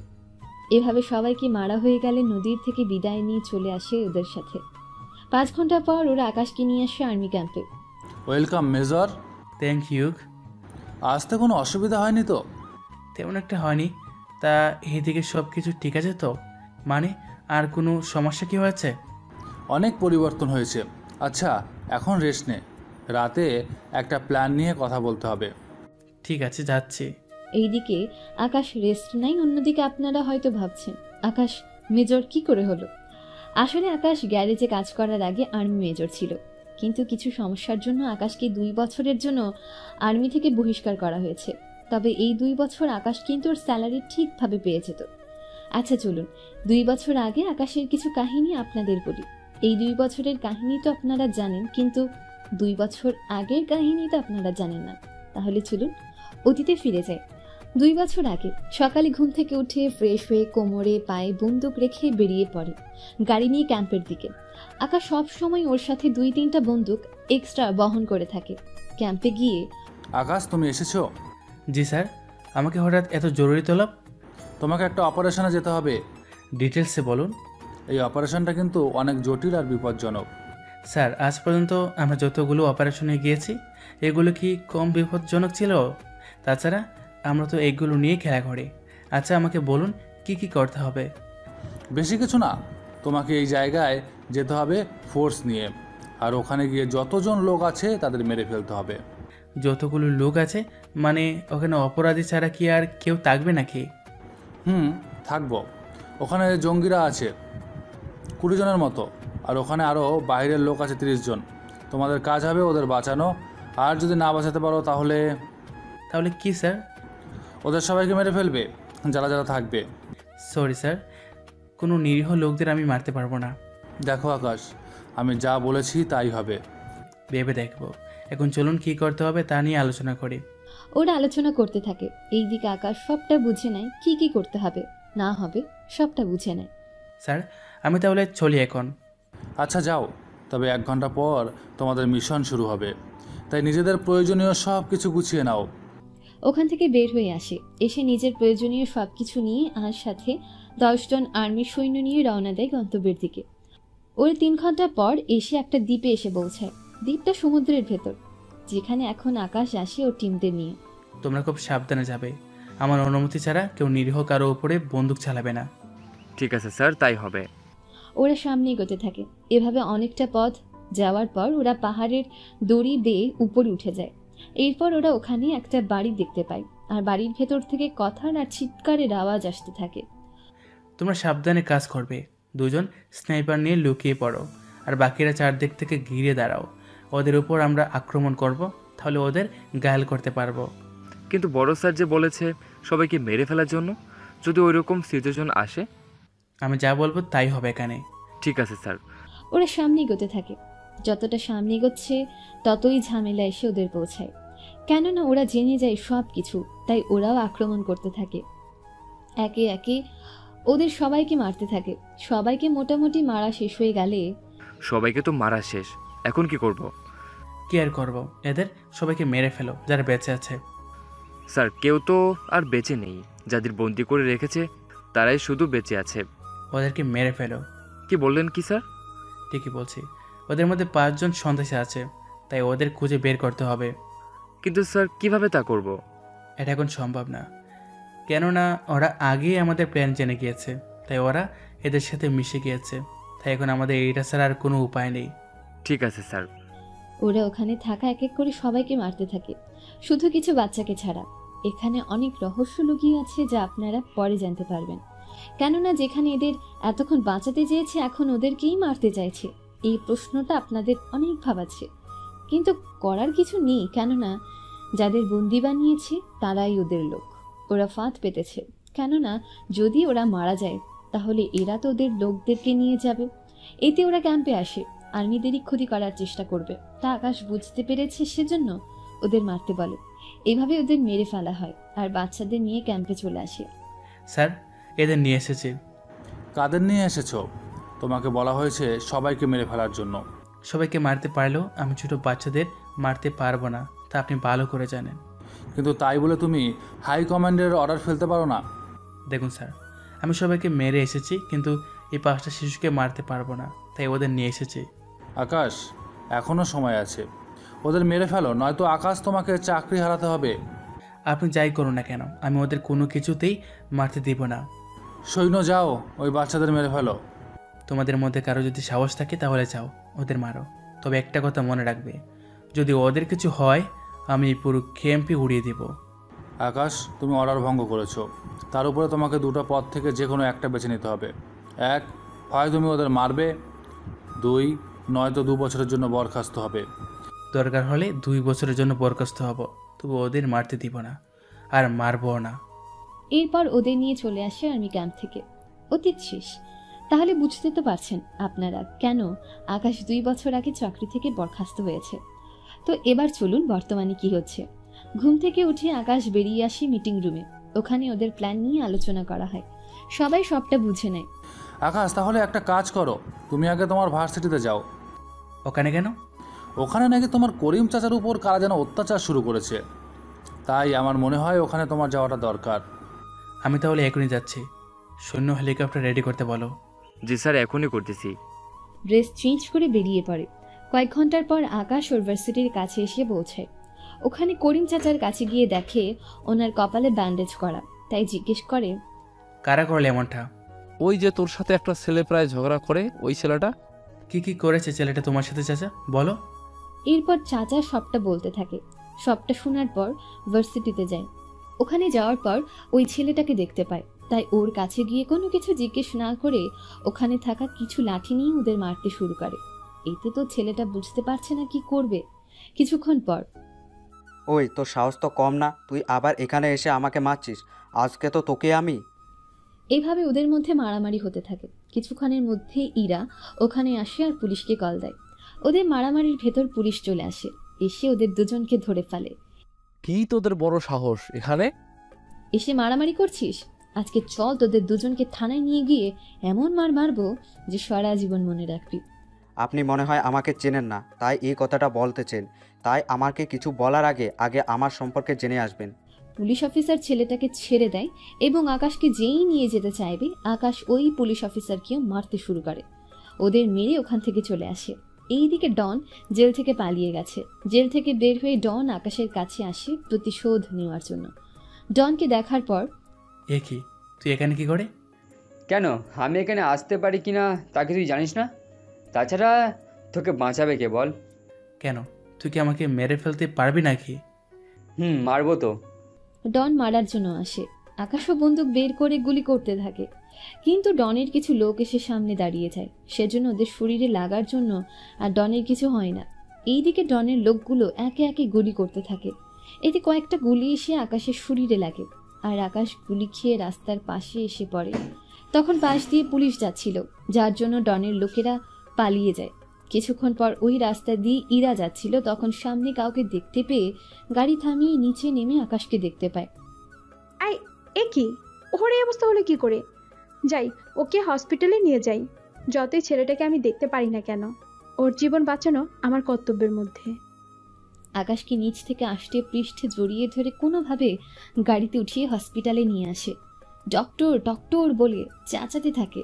এভাবে সবাইকে মারা হয়ে গেলে নদীর থেকে বিদায় নিয়ে চলে আসে ওদের সাথে। 5 ঘন্টা পর ওরা আকাশকে নিয়ে আসে আর্মি ক্যাম্পে। Welcome major. Thank you. আসতে কোনো অসুবিধা হয়নি তো? তেমন একটা হয়নি। তা এইদিকে সব কিছু ঠিক আছে তো? মানে আর কোনো সমস্যা কি হয়েছে? অনেক পরিবর্তন হয়েছে। আচ্ছা এখন রেস্ট নে, রাতে একটা প্ল্যান নিয়ে কথা বলতে হবে। ঠিক আছে, যাচ্ছি। এইদিকে আকাশ রেস্ট নাই। অন্যদিকে আপনারা হয়তো ভাবছেন আকাশ মেজর কি করে হলো। আসলে আকাশ গ্যারেজে কাজ করার আগে আর্মি মেজর ছিল, কিন্তু কিছু সমস্যার জন্য আকাশকে 2 বছরের জন্য আর্মি থেকে বহিষ্কার করা হয়েছে। তবে এই 2 বছর আকাশ কিন্তু ওর স্যালারি ঠিকভাবে পেয়ে যেত। আচ্ছা চলুন 2 বছর আগে আকাশের কিছু কাহিনী আপনাদের বলি। এই 2 বছরের কাহিনী তো আপনারা জানেন, কিন্তু 2 বছর আগের কাহিনী তো আপনারা জানেন না। তাহলে চলুন অতীতে ফিরে যায়। 2 বছর আগে সকালে ঘুম থেকে উঠে ফ্রেশ হয়ে কোমরে পায়ে বন্দুক রেখে বেরিয়ে পড়ে গাড়ি নিয়ে ক্যাম্পের দিকে। আকাশ সব সময় ওর সাথে 2-3টা বন্দুক এক্সট্রা বহন করে থাকে। ক্যাম্পে গিয়ে, আকাশ তুমি এসেছো? জি স্যার, আমাকে হঠাৎ এত জরুরি তলব? তোমাকে একটা অপারেশনে যেতে হবে। ডিটেলসে বলুন। এই অপারেশনটা কিন্তু অনেক জটিল আর বিপজ্জনক। স্যার, আজ পর্যন্ত আমরা যতগুলো অপারেশনে গিয়েছি এগুলো কি কম বিপজ্জনক ছিল? তাছাড়া আমরা তো এগুলো নিয়ে খেলা করি। আচ্ছা, আমাকে বলুন কি কি করতে হবে? বেশি কিছু না, তোমাকে এই জায়গায় যেতে হবে ফোর্স নিয়ে, আর ওখানে গিয়ে যতজন লোক আছে তাদের মেরে ফেলতে হবে। যতগুলো লোক আছে মানে ওখানে অপরাধী ছাড়া কি আর কেউ থাকবে নাকি? থাকবো। ওখানে জঙ্গিরা আছে 20 জনের মতো, আর ওখানে আরও বাইরের লোক আছে 30 জন। তোমাদের কাজ হবে ওদের বাঁচানো, আর যদি না বাঁচাতে পারো তাহলে কি স্যার? ওদের সবাইকে মেরে ফেলবে যারা যারা থাকবে। সরি স্যার, কোনো নিরীহ লোকদের আমি মারতে পারবো না। দেখো আকাশ, আমি যা বলেছি তাই হবে। ভেবে দেখবো। এখন চলুন কি করতে হবে তা নিয়ে আলোচনা করি। ওরা আলোচনা করতে থাকে। এইদিকে আকাশ সবটা বুঝে নেয়, কি কি করতে হবে না হবে সবটা বুঝে নেয়। স্যার, আমি তাহলে চলি এখন। আচ্ছা যাও, তবে 1 ঘন্টা পর তোমাদের মিশন শুরু হবে, তাই নিজেদের প্রয়োজনীয় সব কিছু গুছিয়ে নাও। ওখান থেকে বের হয়ে আসে, এসে নিজের প্রয়োজনীয় সবকিছু নিয়ে আর সাথে 10 জন আর্মির সৈন্য নিয়ে রওনা দেয় গন্তব্যের দিকে। ওরা 3 ঘন্টা পর এসে একটা দ্বীপে এসে পৌঁছায়। দ্বীপটা সমুদ্রের ভেতর, যেখানে এখন আকাশ আসে ও টিমদের নিয়ে। তোমরা খুব সাবধানে যাবে। আমার অনুমতি ছাড়া কেউ নিরীহ কারো উপরে বন্দুক চালাবে না। ঠিক আছে স্যার, তাই হবে। ওরা সামনে এগোতে থাকে। এভাবে অনেকটা পথ যাওয়ার পর ওরা পাহাড়ের দড়ি বেয়ে উপরে উঠে যায়। এরপর ওরা ওখানে একটা বাড়ি দেখতে পায়, আর বাড়ির ভেতর থেকে কথার আর চিৎকারের আওয়াজ আসতে থাকে। তোমরা সাবধানে কাজ করবে। 2 জন স্নাইপার নিয়ে লুকিয়ে পড়ো, আর বাকিরা চারদিক থেকে ঘিরে দাঁড়াও। ওদের উপর আমরা আক্রমণ করব, তাহলে ওদের ঘায়েল করতে পারবো। কিন্তু বড় স্যার যে বলেছে সবাইকে মেরে ফেলার জন্য, যদি ওইরকম সিচুয়েশন আসে? আমি যা বলবো তাই হবে এখানে। ঠিক আছে স্যার। ওরা সামনে এগোতে থাকে। যতটা সামনে এগোচ্ছে ততই ঝামেলা এসে ওদের পৌঁছায়। কেননা ওরা জেনে যায় সব কিছু, তাই ওরাও আক্রমণ করতে থাকে। একে একে ওদের সবাইকে মারতে থাকে। সবাইকে মোটামুটি মারা শেষ হয়ে গেলে, সবাইকে তো মারা শেষ, এখন কি করব? কি আর করবো, এদের সবাইকে মেরে ফেলো যারা বেঁচে আছে। স্যার, কেউ তো আর বেঁচে নেই। যাদের বন্দি করে রেখেছে তারাই শুধু বেঁচে আছে। ওদেরকে মেরে ফেলো। কি বললেন কি স্যার? ঠিকই বলছি, ওদের মধ্যে 5 জন সন্ত্রাসী আছে, তাই ওদের খুঁজে বের করতে হবে। কিন্তু স্যার কিভাবে তা করব? এটা এখন সম্ভব না, কেননা ওরা আগেই আমাদের প্ল্যান জেনে গিয়েছে, তাই ওরা এদের সাথে মিশে গিয়েছে। তাই এখন আমাদের এইটা ছাড়া আর কোনো উপায় নেই। ঠিক আছে স্যার। ওরা ওখানে থাকা এক এক করে সবাইকে মারতে থাকে, শুধু কিছু বাচ্চাকে ছাড়া। এখানে অনেক রহস্য লুকিয়ে আছে যা আপনারা পরে জানতে পারবেন। কেননা যেখানে এদের এতক্ষণ বাঁচাতে চেয়েছে, এখন ওদেরকেই মারতে চাইছে। এই প্রশ্নটা আপনাদের অনেক ভাবাচ্ছে, কিন্তু করার কিছু নেই, কেননা যাদের বন্দি বানিয়েছে তারাই ওদের লোক। ওরা ফাঁদ পেতেছে, কেননা যদি ওরা মারা যায় তাহলে এরা তো ওদের লোকদেরকে নিয়ে যাবে। এতে ওরা ক্যাম্পে আসে, আর্মিদেরই ক্ষতি করার চেষ্টা করবে। তা আকাশ বুঝতে পেরেছে, সেজন্য ওদের মারতে বলে। এভাবে ওদের মেরে ফেলা হয়, আর বাচ্চাদের নিয়ে ক্যাম্পে চলে আসে। স্যার, এদের নিয়ে এসেছি। কাদের নিয়ে এসেছো? তোমাকে বলা হয়েছে সবাইকে মেরে ফেলার জন্য। সবাইকে মারতে পারলেও আমি ছোট বাচ্চাদের মারতে পারবো না, তা আপনি ভালো করে জানেন। কিন্তু তাই বলে তুমি হাই কমান্ডের অর্ডার ফেলতে পারো না। দেখুন স্যার, আমি সবাইকে মেরে এসেছি, কিন্তু এই 5টা শিশুকে মারতে পারবো না, তাই ওদের নিয়ে এসেছি। আকাশ, এখনও সময় আছে, ওদের মেরে ফেলো, নয়তো আকাশ তোমাকে চাকরি হারাতে হবে। আপনি যাই করুন না কেন, আমি ওদের কোনো কিছুতেই মারতে দিব না। সৈন্য যাও, ওই বাচ্চাদের মেরে ফেলো। তোমাদের মধ্যে কারো যদি সাহস থাকে তাহলে যাও, ওদের মারো। তবে একটা কথা মনে রাখবে, যদি ওদের কিছু হয় আমি পুরো ক্যাম্পই উড়িয়ে দেব। আকাশ, তুমি অর্ডার ভঙ্গ করেছো। তার উপরে তোমাকে 2টা পথ থেকে যে কোনো একটা বেছে নিতে হবে। 1, হয় তুমি ওদের মারবে, 2, নয়তো 2 বছরের জন্য বরখাস্ত হবে। দরকার হলে 2 বছরের জন্য বরখাস্ত হব, তবু ওদের মারতে দিব না, আর মারবো না। এরপর ওদের নিয়ে চলে আসে আর্মি ক্যাম্প থেকে। অতীত শেষ। তাহলে বুঝতে তো পারছেন আপনারা কেন আকাশ 2 বছর আগে চাকরি থেকে বরখাস্ত হয়েছে। তো এবার চলুন বর্তমানে কি হচ্ছে। ঘুম থেকে উঠে আকাশ বেরিয়ে আসে মিটিং রুমে। ওখানে ওদের প্ল্যান নিয়ে আলোচনা করা হয়। সবাই সবটা বুঝে নেয়। আকাশ, তাহলে একটা কাজ করো, তুমি আগে তোমার ভার্সিটিতে যাও। ওখানে কেন? ওখানে নাকি তোমার করিম চাচার উপর কারা যেন অত্যাচার শুরু করেছে, তাই আমার মনে হয় ওখানে তোমার যাওয়াটা দরকার। আমি তাহলে এখনই যাচ্ছি। সৈন্য হেলিকপ্টার রেডি করতে বলো। জি স্যার, এখনই করতেছি। ড্রেস চেঞ্জ করে বেরিয়ে পড়ে। কয়েক ঘন্টার পর আকাশ ওর ভার্সিটির কাছে এসে পৌঁছায়। ওখানে করিম চাচার কাছে গিয়ে দেখে ওনার কপালে ব্যান্ডেজ করা, তাই জিজ্ঞেস করে, কারা করলে এমনটা? ওই যে তোর সাথে একটা ছেলে প্রায় ঝগড়া করে, ওই ছেলেটা। কি করেছে ছেলেটা তোমার সাথে চাচা, বলো। এরপর চাচা সবটা বলতে থাকে। সবটা শোনার পর ভার্সিটিতে যায়। ওখানে যাওয়ার পর ওই ছেলেটাকে দেখতে পায়, তাই ওর কাছে গিয়ে কোনো কিছু জিজ্ঞেস না করে ওখানে থাকা কিছু লাঠি নিয়ে ওদের মারতে শুরু করে। এতে তো ছেলেটা বুঝতে পারছে না কি করবে। কিছুক্ষণ পর, ওই তোর সাহস তো কম না, তুই আবার এখানে এসে আমাকে মারছিস। আজকে তো তোকে আমি। এইভাবে ওদের মধ্যে মারামারি হতে থাকে। কিছুক্ষণের মধ্যে ইরা ওখানে আসে আর পুলিশকে কল দেয়। ওদের মারামারির ভেতর পুলিশ চলে আসে, এসে ওদের দুজনকে ধরে ফেলে। কি তোদের বড় সাহস এখানে এসে মারামারি করছিস? আজকে চল তোদের দুজনকে থানায় নিয়ে গিয়ে এমন মার মারবো যে সারা জীবন মনে রাখবি। আপনি মনে হয় আমাকে চেনেন না, তাই এই কথাটা বলতেছেন। তাই আমাকে কিছু বলার আগে আগে আমার সম্পর্কে জেনে আসবেন। পুলিশ অফিসার ছেলেটাকে ছেড়ে দেয় এবং আকাশকে যেই নিয়ে যেতে চাইবে আকাশ ওই পুলিশ অফিসারকেও মারতে শুরু করে। ওদের মেরে ওখান থেকে চলে আসে। এইদিকে ডন জেল থেকে পালিয়ে গেছে। জেল থেকে বের হয়ে ডন আকাশের কাছে আসে প্রতিশোধ নেওয়ার জন্য। ডনকে দেখার পর, এ কি, তুই এখানে কি করে? কেন আমি এখানে আসতে পারি কিনা তা কি তুই জানিস না? তাছাড়া তোকে বাঁচাবে কে বল? কেন, তুই কি আমাকে মেরে ফেলতে পারবি নাকি? মারবো তো। ডন মারার জন্য আসে। আকাশও বন্দুক বের করে গুলি করতে থাকে, কিন্তু ডনের কিছু লোক এসে সামনে দাঁড়িয়ে যায়। সেজন্য ওদের শরীরে লাগার জন্য আর ডনের কিছু হয় না। এইদিকে ডনের লোকগুলো একে একে গুলি করতে থাকে। এতে কয়েকটা গুলি এসে আকাশের শরীরে লাগে আর আকাশ গুলি খেয়ে রাস্তার পাশে এসে পড়ে। তখন পাশ দিয়ে পুলিশ যাচ্ছিল, যার জন্য ডনের লোকেরা পালিয়ে যায়। কিছুক্ষণ পর ওই রাস্তা দিয়ে ইরা যাচ্ছিল, তখন সামনে কাউকে দেখতে পেয়ে গাড়ি থামিয়ে নিচে নেমে আকাশকে দেখতে পায়। এ কি, ওর এই অবস্থা হলো কি করে? যাই, ওকে হসপিটালে নিয়ে যাই। যতই ছেলেটাকে আমি দেখতে পারি না কেন, ওর জীবন বাঁচানো আমার কর্তব্যের মধ্যে। আকাশকে নিচ থেকে আষ্টে পৃষ্ঠে জড়িয়ে ধরে কোনোভাবে গাড়িতে উঠিয়ে হসপিটালে নিয়ে আসে। ডক্টর ডক্টর বলে চেঁচাতে থাকে।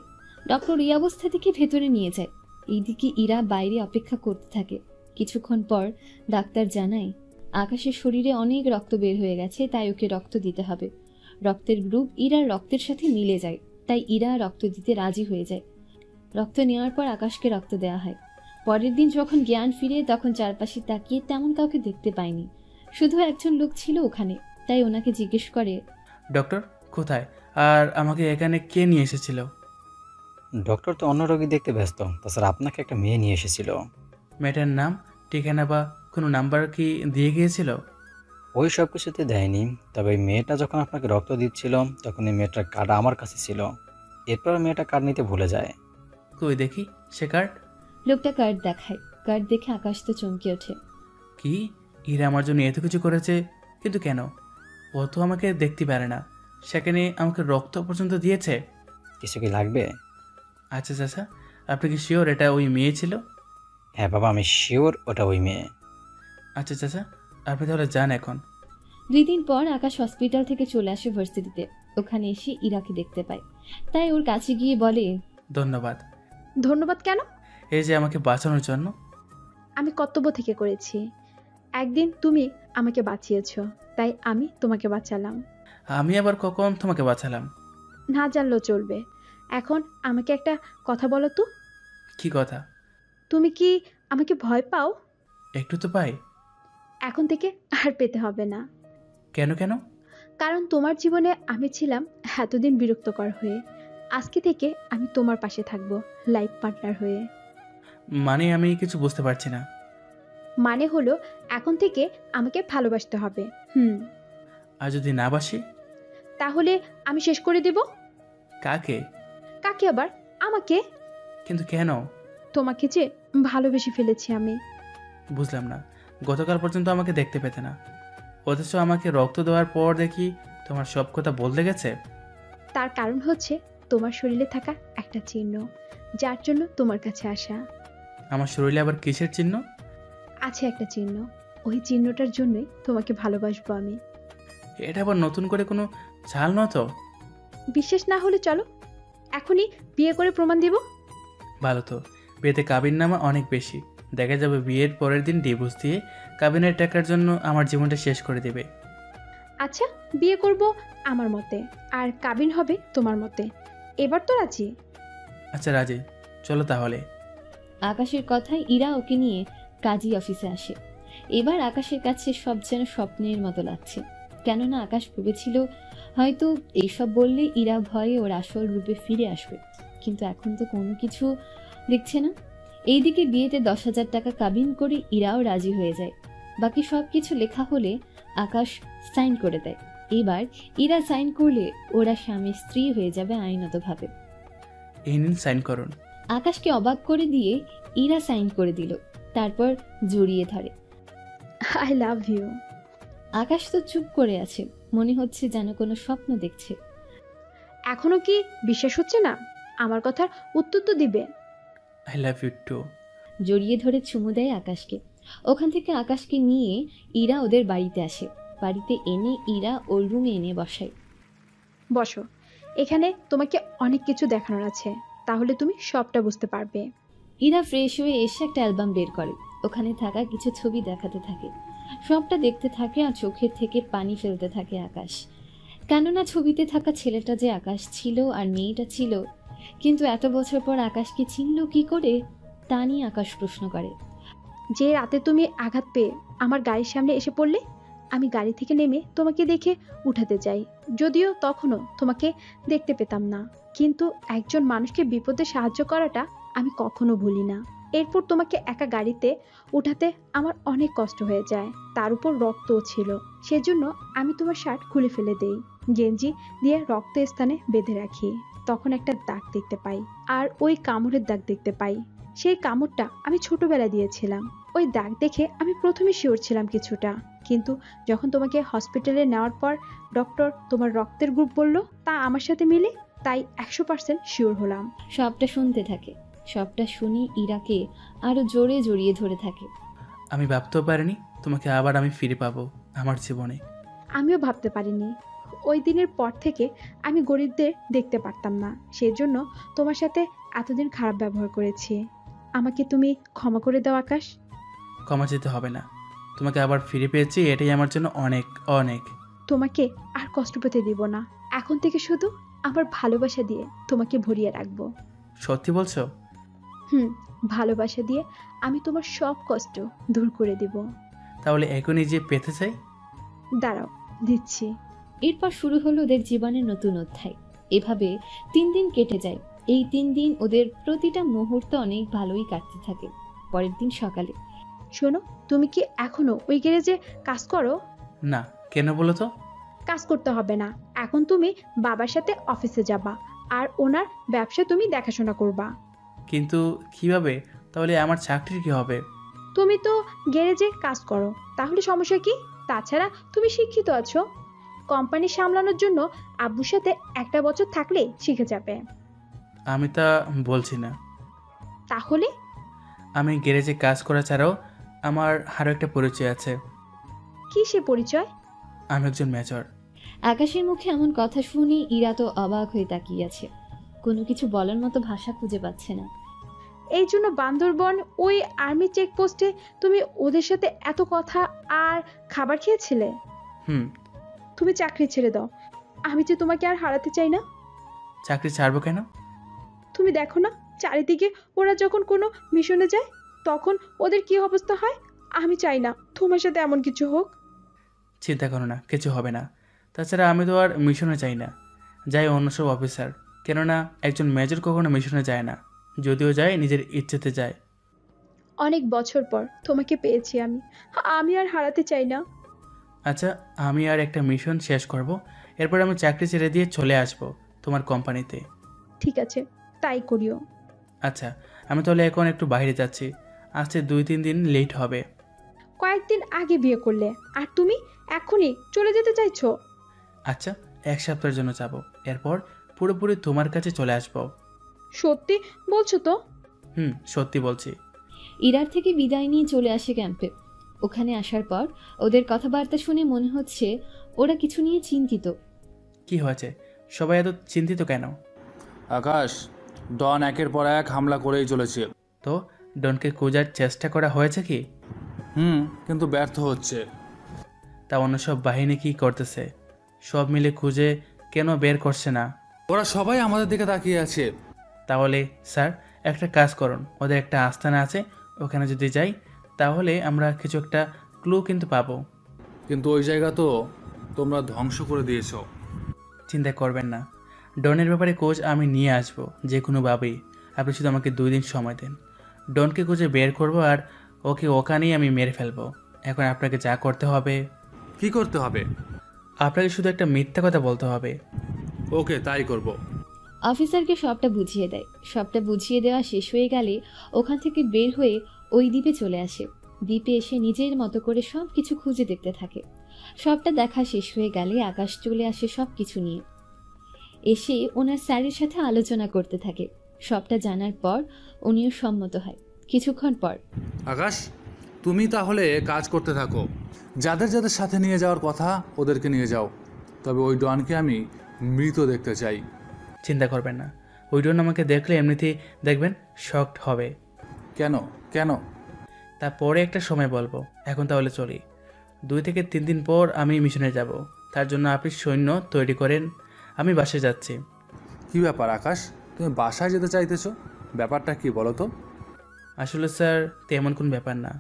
ডক্টর এই অবস্থা থেকে ভেতরে নিয়ে যায়। এইদিকে ইরা বাইরে অপেক্ষা করতে থাকে। কিছুক্ষণ পর ডাক্তার জানায় আকাশের শরীরে অনেক রক্ত বের হয়ে গেছে, তাই ওকে রক্ত দিতে হবে। রক্তের গ্রুপ ইরার রক্তের সাথে মিলে যায়, তাই ইরা রক্ত দিতে রাজি হয়ে যায়। রক্ত নেওয়ার পর আকাশকে রক্ত দেওয়া হয়। পরের দিন যখন জ্ঞান ফিরে, তখন চারপাশে তাকিয়ে তেমন কাউকে দেখতে পায়নি। শুধু একজন লোক ছিল ওখানে, তাই ওনাকে জিজ্ঞেস করে, ডক্টর কোথায়, আর আমাকে এখানে কে নিয়ে এসেছিল? ডক্টর তো অন্য রোগী দেখতে ব্যস্ত, তাছাড়া আপনাকে একটা মেয়ে নিয়ে এসেছিল। মেয়েটার নাম, ঠিকানা বা কোনো নাম্বার কি দিয়ে গিয়েছিল? ওই সব কিছুতে দেয়নি, তবে এই মেয়েটা যখন আপনাকে রক্ত দিচ্ছিল তখন এই মেয়েটার কার্ড আমার কাছে ছিল। এরপর মেয়েটা কার্ড নিতে ভুলে যায়। কই দেখি সে কার্ড। লোকটা কার্ড দেখায়। কার্ড দেখে আকাশ তো চমকে ওঠে। কি, ইরা আমার জন্য এত কিছু করেছে, কিন্তু কেন? ও তো আমাকে দেখতে পারে না, সেখানে আমাকে রক্ত পর্যন্ত দিয়েছে। কিছু কি লাগবে? আচ্ছা চাচা, আপনি কি শিওর এটা ওই মেয়ে ছিল? হ্যাঁ বাবা, আমি শিওর ওটা ওই মেয়ে। আচ্ছা চাচা, আপনি তাহলে যান এখন। 2 দিন পর আকাশ হসপিটাল থেকে চলে আসে ভার্সিটিতে। ওখানে এসে ইরাকে দেখতে পায়, তাই ওর কাছে গিয়ে বলে, ধন্যবাদ। ধন্যবাদ কেন? এই যে আমাকে বাঁচানোর জন্য। আমি কর্তব্য থেকে করেছি। একদিন তুমি আমাকে বাঁচিয়েছো, তাই আমি তোমাকে বাঁচালাম। আমি আবার কখন তোমাকে বাঁচালাম? না জানলেও চলবে। এখন আমাকে একটা কথা বলো তো। কি কথা? তুমি কি আমাকে ভয় পাও? একটু তো পাই। এখন থেকে আর পেতে হবে না। কেন কেন? কারণ তোমার জীবনে আমি ছিলাম এতদিন বিরক্তকর হয়ে। আজকে থেকে আমি তোমার পাশে থাকবো, লাইফ পার্টনার হয়ে। মানে আমি কিছু বুঝতে পারছি না। মানে হলো এখন থেকে আমাকে ভালোবাসতে হবে। আর যদি না বাসি? তাহলে আমি শেষ করে দেব। কাকে? কাকে আবার? আমাকে। কিন্তু কেন? তোমাকে যে ভালোবেসে ফেলেছি আমি। বুঝলাম না, গতকাল পর্যন্ত আমাকে দেখতে পেতে না, অথচ আমাকে রক্ত দেওয়ার পর দেখি তোমার সব কথা বদলে গেছে। তার কারণ হচ্ছে তোমার শরীরে থাকা একটা চিহ্ন, যার জন্য তোমার কাছে আসা। আমার শরীরে আবার কিসের চিহ্ন? আছে একটা চিহ্ন, ওই চিহ্নটার জন্যই তোমাকে ভালোবাসবো আমি। এটা আবার নতুন করে কোনো চাল না তো? বিশ্বাস না হলে চলো এখনই বিয়ে করে প্রমাণ দিব। ভালো তো, বিয়েতে কাবিননামা অনেক বেশি, দেখা যাবে বিয়ের পরের দিন ডিভোর্স দিয়ে কাবিনের টাকার জন্য আমার জীবনটা শেষ করে দেবে। আচ্ছা, বিয়ে করব আমার মতে, আর কাবিন হবে তোমার মতে। এবার তো রাজি? আচ্ছা রাজি, চলো তাহলে। আকাশের কথায় ইরা ওকে নিয়ে কাজী অফিসে আসে। এবার আকাশের কাছে সব যেন স্বপ্নের মতো লাগছে, কেননা আকাশ ভেবেছিল হয়তো এইসব বললে ইরা ভয়ে ওর আসল রূপে ফিরে আসবে, কিন্তু এখন তো কোনো কিছু দেখছে না। এইদিকে বিয়েতে 10,000 টাকা কাবিন করে ইরাও রাজি হয়ে যায়। বাকি সব কিছু লেখা হলে আকাশ সাইন করে দেয়। এবার ইরা সাইন করলে ওরা স্বামী স্ত্রী হয়ে যাবে আইনতভাবে। এই নিন সাইন করুন। আকাশকে অবাক করে দিয়ে ইরা সাইন করে দিল, তারপর জড়িয়ে ধরে। I love you. আকাশ তো চুপ করে আছে, মনে হচ্ছে যেন কোনো স্বপ্ন দেখছে। এখনো কি বিশ্বাস হচ্ছে না? আমার কথার উত্তর তো দিবে। I love you too. জড়িয়ে ধরে চুমু দেয় আকাশকে। ওখান থেকে আকাশকে নিয়ে ইরা ওদের বাড়িতে আসে। বাড়িতে এনে ইরা ওর রুমে এনে বসায়। বসো, এখানে তোমাকে অনেক কিছু দেখানোর আছে, তাহলে তুমি সবটা বুঝতে পারবে। ইরা ফ্রেশ হয়ে এসে একটা অ্যালবাম বের করে, ওখানে থাকা কিছু ছবি দেখাতে থাকে। সবটা দেখতে থাকে আর চোখের থেকে পানি ফেলতে থাকে আকাশ, কেননা ছবিতে থাকা ছেলেটা যে আকাশ ছিল আর মেয়েটা ছিল, কিন্তু এত বছর পর আকাশকে চিনল কি করে তা নিয়ে আকাশ প্রশ্ন করে। যে রাতে তুমি আঘাত পেয়ে আমার গাড়ির সামনে এসে পড়লে, আমি গাড়ি থেকে নেমে তোমাকে দেখে উঠাতে যাই, যদিও তখনও তোমাকে দেখতে পেতাম না, কিন্তু একজন মানুষকে বিপদে সাহায্য করাটা আমি কখনো ভুলি না। এরপর তোমাকে একা গাড়িতে উঠাতে আমার অনেক কষ্ট হয়ে যায়, তার উপর রক্তও ছিল, সেজন্য আমি তোমার শার্ট খুলে ফেলে দেই, গেঞ্জি দিয়ে রক্ত স্থানে বেঁধে রাখি। তখন একটা দাগ দেখতে পাই, আর ওই কামড়ের দাগ দেখতে পাই। সেই কামড়টা আমি ছোটবেলায় দিয়েছিলাম। ওই দাগ দেখে আমি প্রথমে শিওর ছিলাম কিছুটা, কিন্তু যখন তোমাকে হসপিটালে নেওয়ার পর ডক্টর তোমার রক্তের গ্রুপ বলল, তা আমার সাথে মিলে, তাই 100% শিওর হলাম। সবটা শুনতে থাকে। সবটা শুনি ইরাকে আরো জোরে জড়িয়ে ধরে থাকে। আমি ভাবতেও পারিনি তোমাকে আবার আমি ফিরে পাবো আমার জীবনে। আমিও ভাবতে পারিনি। ওই দিনের পর থেকে আমি গরিবদের দেখতে পারতাম না, সেজন্য তোমার সাথে এতদিন খারাপ ব্যবহার করেছি। আমাকে তুমি ক্ষমা করে দাও আকাশ। ক্ষমা যেতে হবে না, তোমাকে আবার ফিরে পেয়েছি, এটাই আমার জন্য অনেক অনেক। তোমাকে আর কষ্ট পেতে দিব না, এখন থেকে শুধু আমার ভালোবাসা দিয়ে তোমাকে ভরিয়ে রাখবো। সত্যি বলছো? ভালোবাসা দিয়ে আমি তোমার সব কষ্ট দূর করে দিব। তাহলে এখনই যে পেতে চাই। দাঁড়াও, দিচ্ছি। এরপর শুরু হলো ওদের জীবনের নতুন অধ্যায়। এভাবে 3 দিন কেটে যায়। এই 3 দিন ওদের প্রতিটা মুহূর্ত অনেক ভালোই কাটতে থাকে। পরের দিন সকালে। শোনো, তুমি কি এখনো ওই গ্যারেজে কাজ করো? না, কেন বলো তো? কাজ করতে হবে না, এখন তুমি বাবার সাথে অফিসে যাবা, আর ওনার ব্যবসা তুমি দেখাশোনা করবা। কিন্তু কিভাবে? তাহলে আমার চাকরির কি হবে? তুমি তো গ্যারেজে কাজ করো, তাহলে সমস্যা কি? তাছাড়া তুমি শিক্ষিত আছো, কোম্পানি সামলানোর জন্য আব্বুর সাথে 1 বছর থাকলে শিখে যাবে। আমি তা বলছি না। তাহলে? আমি গ্যারেজে কাজ করা ছাড়াও আমার আরও একটা পরিচয় আছে। কি সে পরিচয়? আমি একজন মেজর। আকাশের মুখে এমন কথা শুনে ইরা তো অবাক হয়ে তাকিয়ে আছে, কোনো কিছু বলার মতো ভাষা খুঁজে পাচ্ছে না। এই জন্য বান্দরবন ওই আর্মি চেকপোস্টে তুমি ওদের সাথে এত কথা আর খাবার খেয়েছিলে? তুমি চাকরি ছেড়ে দাও, আমি যে তোমাকে আর হারাতে চাই না। চাকরি ছাড়বো কেন? তুমি দেখো না চারিদিকে ওরা যখন কোনো মিশনে যায় তখন ওদের কি অবস্থা হয়। আমি চাই না তোমার সাথে এমন কিছু হোক। চিন্তা করো না, কিছু হবে না। তাছাড়া আমি তো আর মিশনে যাই না, যাই অন্য সব অফিসার। কেননা একজন মেজর কখনো মিশনে যায় না, যদিও যায় নিজের ইচ্ছেতে যায়। অনেক বছর পর তোমাকে পেয়েছি আমি আর হারাতে চাই না। আচ্ছা, আমি আর একটা মিশন শেষ করব, এরপর আমি চাকরি ছেড়ে দিয়ে চলে আসব তোমার কোম্পানিতে। ঠিক আছে, তাই করিও। আচ্ছা, আমি তাহলে এখন একটু বাইরে যাচ্ছি, আসতে 2-3 দিন লেট হবে। কয়েকদিন আগে বিয়ে করলে, আর তুমি এখনই চলে যেতে চাইছো? আচ্ছা, 1 সপ্তাহের জন্য যাব, এরপর পুরোপুরি তোমার কাছে চলে আসবো। সত্যি বলছো তো? সত্যি বলছি। ইরার থেকে বিদায় নিয়ে চলে আসে ক্যাম্পে। ওখানে আসার পর ওদের কথাবার্তা শুনে মনে হচ্ছে ওরা কিছু নিয়ে চিন্তিত। কি হয়েছে, সবাই এত চিন্তিত কেন? আকাশ, ডন একের পর এক হামলা করেই চলেছে। তো ডনকে খোঁজার চেষ্টা করা হয়েছে কি? কিন্তু ব্যর্থ হচ্ছে। তা অন্য সব বাহিনী কি করতেছে? সব মিলে খুঁজে কেন বের করছে না? ওরা সবাই আমাদের দিকে তাকিয়ে আছে। তাহলে স্যার একটা কাজ করুন, ওদের একটা আস্তানা আছে, ওখানে যদি যাই তাহলে আমরা কিছু একটা ক্লু কিন্তু পাবো। কিন্তু ওই জায়গা তো তোমরা ধ্বংস করে দিয়েছো। চিন্তা করবেন না, ডনের ব্যাপারে খোঁজ আমি নিয়ে আসবো যে কোনোভাবেই। আপনি শুধু আমাকে 2 দিন সময় দেন, ডনকে খুঁজে বের করবো আর ওকে ওখানেই আমি মেরে ফেলবো। এখন আপনাকে যা করতে হবে। কি করতে হবে? আপনাকে শুধু একটা মিথ্যা কথা বলতে হবে। ওকে, তাই করব। অফিসারকে সবটা বুঝিয়ে দেয়। সবটা বুঝিয়ে দেওয়া শেষ হয়ে গেলে ওখান থেকে বের হয়ে ওই দ্বীপে চলে আসে। দ্বীপে এসে নিজের মতো করে সব কিছু খুঁজে দেখতে থাকে। সবটা দেখা শেষ হয়ে গেলে আকাশ চলে আসে সব কিছু নিয়ে। এসে ওনার স্যারের সাথে আলোচনা করতে থাকে। সবটা জানার পর উনিও সম্মত হয়। কিছুক্ষণ পর আকাশ, তুমি তাহলে কাজ করতে থাকো। যাদের যাদের সাথে নিয়ে যাওয়ার কথা ওদেরকে নিয়ে যাও, তবে ওই ডনকে আমি মৃত দেখতে চাই। চিন্তা করবেন না, ওই ডন আমাকে দেখলে এমনিতেই দেখবেন শকড হবে। কেন কেন? তারপরে একটা সময় বলবো, এখন তাহলে চলি। 2 থেকে 3 দিন পর আমি মিশনে যাব, তার জন্য আপনি সৈন্য তৈরি করেন, আমি বাসে যাচ্ছি। কি ব্যাপার আকাশ, তুমি বাসায় যেতে চাইতেছো? ব্যাপারটা কি বলো তো? আসলে স্যার তেমন কোনো ব্যাপার না,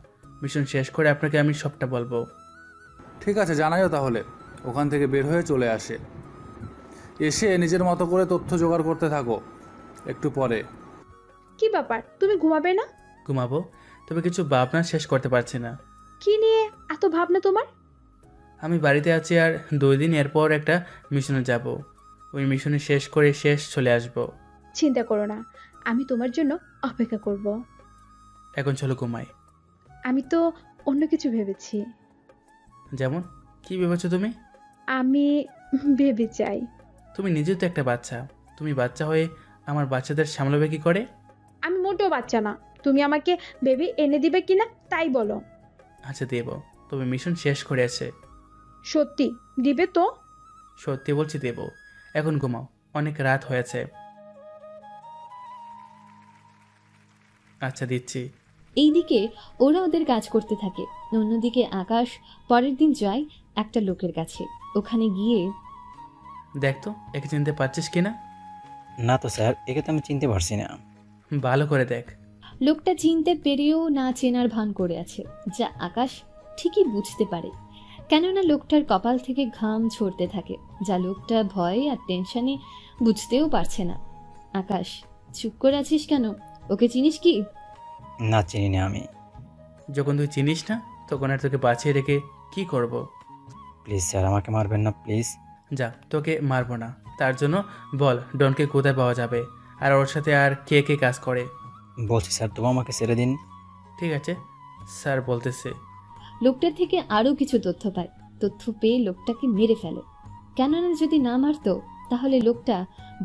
মিশন শেষ করে আপনাকে আমি সবটা বলবো। ঠিক আছে, জানাইও তাহলে। ওখান থেকে বের হয়ে চলে আসে। এসে নিজের মতো করে তথ্য জোগাড় করতে থাকো। একটু পরে। কি ব্যাপার, তুমি ঘুমাবে না? ঘুমাবো, তবে কিছু ভাবনা শেষ করতে পারছি না। কি নিয়ে এত ভাবনা তোমার? আমি বাড়িতে আছি আর 2 দিন এরপর একটা মিশনে যাব। ওই মিশনে শেষ করে চলে আসব। চিন্তা করো না, আমি তোমার জন্য অপেক্ষা করব। এখন চলো ঘুমাই। আমি তো অন্য কিছু ভেবেছি। যেমন কি ভেবেছো তুমি? আমি ভেবে চাই। তুমি নিজেও তো একটা বাচ্চা, তুমি বাচ্চা হয়ে আমার বাচ্চাদের সামলাবে কি করে? আমি মোটেও বাচ্চা না, তুমি আমাকে বেবি এনে দিবে কিনা তাই বলো। আচ্ছা দেব, তবে মিশন শেষ করে আছে। সত্যি দিবে তো? সত্যি বলছি দেব। এখন ঘুমাও, অনেক রাত হয়েছে। আচ্ছা দিচ্ছি। এইদিকে ওরা ওদের কাজ করতে থাকে। অন্যদিকে আকাশ পরের দিন যায় একটা লোকের কাছে। ওখানে গিয়ে দেখ তো, একে চিনতে পারছিস কিনা? না তো স্যার, একে তো আমি চিনতে পারছি না। ভালো করে দেখ। লোকটা চিনতে পেরেও না চেনার ভান করে আছে, যা আকাশ ঠিকই বুঝতে পারে, কেননা লোকটার কপাল থেকে ঘাম ঝরতে থাকে, যা লোকটা ভয়ে আর টেনশনে বুঝতেও পারছে না। আকাশ, চুপ করে আছিস কেন? ওকে চিনিস কি? না, চিনি না আমি। যখন তুই চিনিস না তখন আর তোকে বাঁচিয়ে রেখে কি করব? প্লিজ স্যার, আমাকে মারবেন না প্লিজ। যা, তোকে মারবো না। তার জন্য বল ডনকে কোথায় পাওয়া যাবে, আর ওর সাথে আর কে কে কাজ করে। বলছি স্যার, তবু আমাকে ছেড়ে দিন। ঠিক আছে স্যার বলতেছে। লোকটার থেকে আরও কিছু তথ্য পায়। তথ্য পেয়ে লোকটাকে মেরে ফেলে, কেননা যদি না মারতো তাহলে লোকটা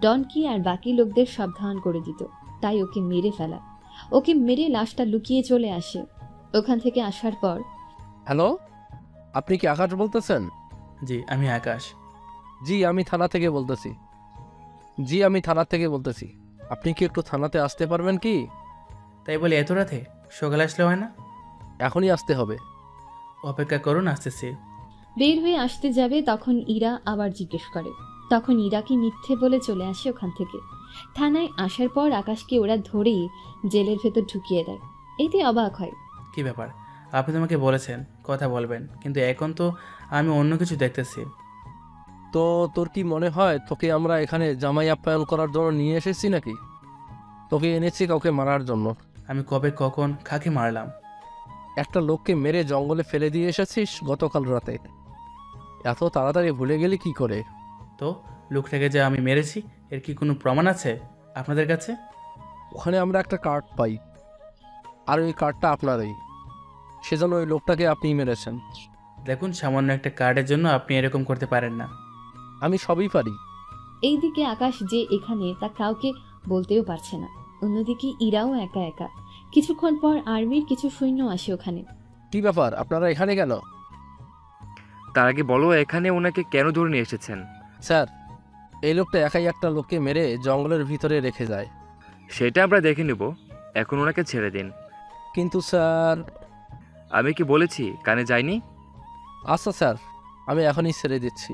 ডনকি আর বাকি লোকদের সাবধান করে দিত। তাই ওকে মেরে ফেলা। ওকে মেরে লাশটা লুকিয়ে চলে আসে। ওখান থেকে আসার পর, হ্যালো, আপনি কি আকাশ বলতেছেন? জি আমি আকাশ। জি আমি থানা থেকে বলতেছি। আপনি কি একটু থানাতে আসতে পারবেন কি? তাই বলে এত রাতে? সকালে আসলে হয় না? এখনই আসতে হবে। অপেক্ষা করুন, আসতেছি। বের হয়ে আসতে যাবে তখন ইরা আবার জিজ্ঞেস করে। তখন ইরা কি মিথ্যে বলে চলে আসে ওখান থেকে। থানায় আসার পর আকাশকে ওরা ধরেই জেলের ভেতর ঢুকিয়ে দেয়। এতে অবাক হয়। কি ব্যাপার, আপনি তোমাকে বলেছেন কথা বলবেন, কিন্তু এখন তো আমি অন্য কিছু দেখতেছি। তো তোর কি মনে হয় তোকে আমরা এখানে জামাই আপ্যায়ন করার জন্য নিয়ে এসেছি নাকি? তোকে এনেছি কাউকে মারার জন্য। আমি কবে কখন কাকে মারলাম? একটা লোককে মেরে জঙ্গলে ফেলে দিয়ে এসেছিস গতকাল রাতে। এত তাড়াতাড়ি ভুলে গেলি কি করে? তো লোকটাকে যে আমি মেরেছি এর কি কোনো প্রমাণ আছে আপনাদের কাছে? ওখানে আমরা একটা কার্ড পাই, আর ওই কার্ডটা আপনারই। সেজন্য ওই লোকটাকে আপনি মেরেছেন। দেখুন, সামান্য একটা কার্ডের জন্য আপনি এরকম করতে পারেন না। আমি সবই পারি। এইদিকে আকাশ যে এখানে তা কাউকে বলতেও পারছে না। অন্যদিকে ইরাও একা একা। কিছুক্ষণ পর আর্মির কিছু সৈন্য আসে ওখানে। কি ব্যাপার, আপনারা এখানে কেন? তার আগে বলো এখানে ওনাকে কেন ধরে নিয়ে এসেছেন? স্যার, এই লোকটা একাই একটা লোককে মেরে জঙ্গলের ভিতরে রেখে যায়। সেটা আমরা দেখে নেব, এখন ওনাকে ছেড়ে দিন। কিন্তু স্যার। আমি কি বলেছি কানে যায়নি? আচ্ছা স্যার, আমি এখনই ছেড়ে দিচ্ছি।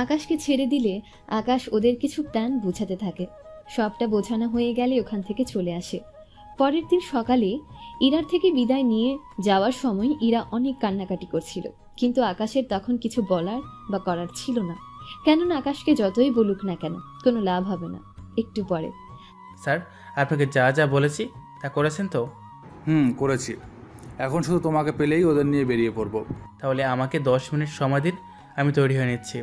আকাশকে ছেড়ে দিলে আকাশ ওদের কিছু প্ল্যান বোঝাতে থাকে। সবটা বোঝানো হয়ে গেলে ওখান থেকে চলে আসে। পরের দিন সকালে ইরার থেকে বিদায় নিয়ে যাওয়ার সময় ইরা অনেক কান্নাকাটি করছিল, কিন্তু আকাশের তখন কিছু বলার বা করার ছিল না। কেননা আকাশকে যতই বলুক না কেন কোনো লাভ হবে না। একটু পরে, স্যার, আপনাকে যা যা বলেছি তা করেছেন তো? করেছি। এখন শুধু তোমাকে পেলেই ওদের নিয়ে বেরিয়ে পড়বো। তাহলে আমাকে 10 মিনিট সময় দিন, আমি তৈরি হয়ে নিচ্ছি।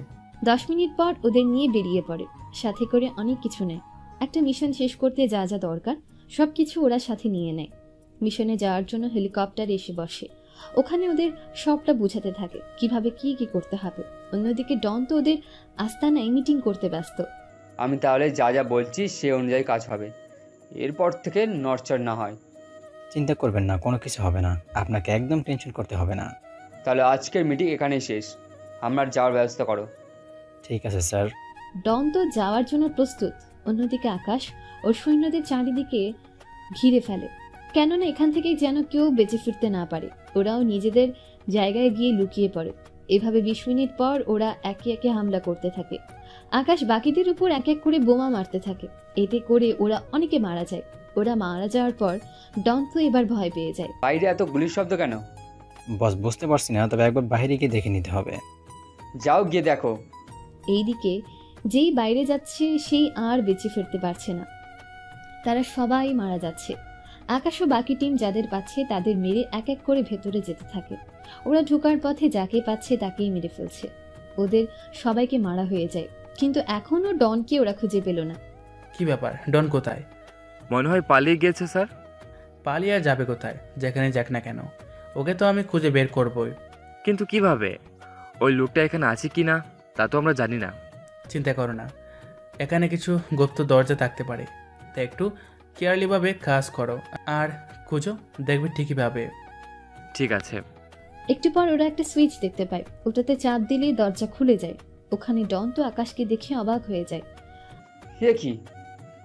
10 মিনিট পর ওদের নিয়ে বেরিয়ে পড়ে। সাথে করে অনেক কিছু নেয়। একটা মিশন শেষ করতে যা যা দরকার সবকিছু ওরা সাথে নিয়ে নেয়। মিশনে যাওয়ার জন্য হেলিকপ্টার এসে বসে। ওখানে ওদের সবটা বোঝাতে থাকে কিভাবে কি কি করতে হবে। অন্যদিকে ডন তো ওদের আস্তানায় মিটিং করতে ব্যস্ত। আমি তাহলে যা যা বলছি সে অনুযায়ী কাজ হবে, এরপর থেকে নড়চড় না হয়। চিন্তা করবেন না, কোনো কিছু হবে না, আপনাকে একদম টেনশন করতে হবে না। তাহলে আজকের মিটিং এখানেই শেষ, আমরা যাওয়ার ব্যবস্থা করো। ঠিক আছে স্যার। ডন তো যাওয়ার জন্য প্রস্তুত। অন্যদিকে আকাশ ও সৈন্যদের চারিদিকে ঘিরে ফেলে, কেননা এখান থেকে যেন কেউ বেঁচে ফিরতে না পারে। ওরাও নিজেদের জায়গায় গিয়ে লুকিয়ে পড়ে। এভাবে 20 মিনিট পর ওরা একে একে হামলা করতে থাকে। আকাশ বাকিদের উপর এক এক করে বোমা মারতে থাকে। এতে করে ওরা অনেকে মারা যায়। ওরা মারা যাওয়ার পর ডন তো এবার ভয় পেয়ে যায়। বাইরে এত গুলির শব্দ কেন? বস, বুঝতে পারছি না, তবে একবার বাইরে গিয়ে দেখে নিতে হবে। যাও গিয়ে দেখো। এইদিকে যেই বাইরে যাচ্ছে সেই আর বেঁচে ফিরতে পারছে না। তারা সবাই মারা যাচ্ছে। আকাশ ও বাকি টিম যাদের পাচ্ছে তাদের মেরে এক এক করে ভেতরে যেতে থাকে। ওরা ঢোকার পথে যাকে পাচ্ছে তাকেই মেরে ফেলছে। ওদের সবাইকে মারা হয়ে যায়, কিন্তু এখনও ডনকে ওরা খুঁজে পেল না। কি ব্যাপার, ডন কোথায়? মনে হয় পালিয়ে গিয়েছে স্যার। পালিয়ে আর যাবে কোথায়? যেখানে যাক না কেন, ওকে তো আমি খুঁজে বের করবই। কিন্তু কিভাবে? ওই লোকটা এখানে আছে কি না তা তো আমরা জানি না। চিন্তা করো না, এখানে কিছু গুপ্ত দরজা থাকতে পারে, তাই একটু কেয়ারলিভাবে কাজ করো আর খুঁজো, দেখবে ঠিকই পাবে। ঠিক আছে। একটু পর ওরা একটা সুইচ দেখতে পায়। ওটাতে চাপ দিলেই দরজা খুলে যায়। ওখানে ডন তো আকাশকে দেখে অবাক হয়ে যায়। হে কি,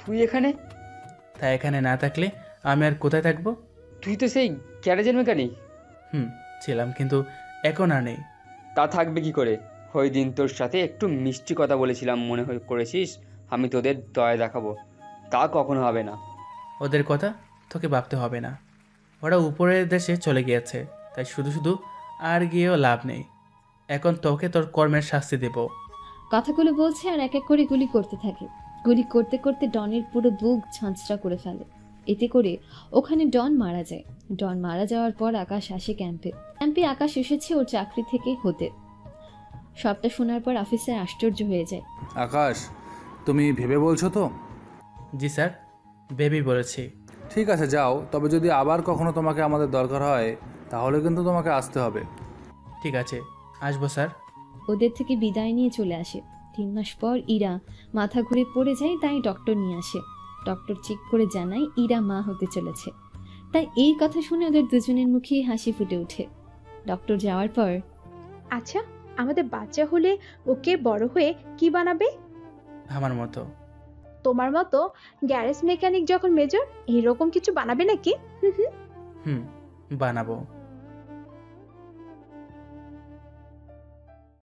তুই এখানে? তাই এখানে না থাকলে আমি আর কোথায় থাকবো? তুই তো সেই গ্যারেজের মেকানিক। ছিলাম, কিন্তু এখন আর নেই। তা থাকবে কি করে? ওই দিন তোর সাথে একটু মিষ্টি কথা বলেছিলাম, মনে করেছিস আমি তোদের দয়া দেখাবো? তা কখনো হবে না। ওদের কথা তোকে ভাবতে হবে না, ওরা উপরের দেশে চলে গিয়েছে, তাই শুধু শুধু আর গিয়েও লাভ নেই। এখন তোকে তোর কর্মের শাস্তি দেব। কথাগুলো বলছে আর এক এক করে গুলি করতে থাকে। গুলি করতে করতে ডনের পুরো বুক ঝাঁঝরা করে ফেলে। এতে করে ওখানে ডন মারা যায়। ডন মারা যাওয়ার পর আকাশ আসে ক্যাম্পে। আকাশ এসেছে ওর চাকরি থেকে হতে। সবটা শোনার পর অফিসার আশ্চর্য হয়ে যায়। আকাশ, তুমি ভেবে বলছো তো? জি স্যার, বেবি বলেছি। ঠিক আছে, যাও। তবে যদি আবার কখনো তোমাকে আমাদের দরকার হয় তাহলে কিন্তু তোমাকে আসতে হবে। ঠিক আছে, আসবো স্যার। ওদের থেকে বিদায় নিয়ে চলে আসে। 3 মাস পর ইরা মাথা ঘুরে পড়ে যায়, তাই ডক্টর নিয়ে আসে। ডক্টর চেক করে জানায় ইরা মা হতে চলেছে। তাই এই কথা শুনে ওদের দুজনের মুখেই হাসি ফুটে ওঠে। ডক্টর যাওয়ার পর, আচ্ছা, আমাদের বাচ্চা হলে ওকে বড় হয়ে কি বানাবে? আমার মতো। তোমার মতো গ্যারেজ মেকানিক যখন মেজর, এইরকম কিছু বানাবে নাকি? বানাবো।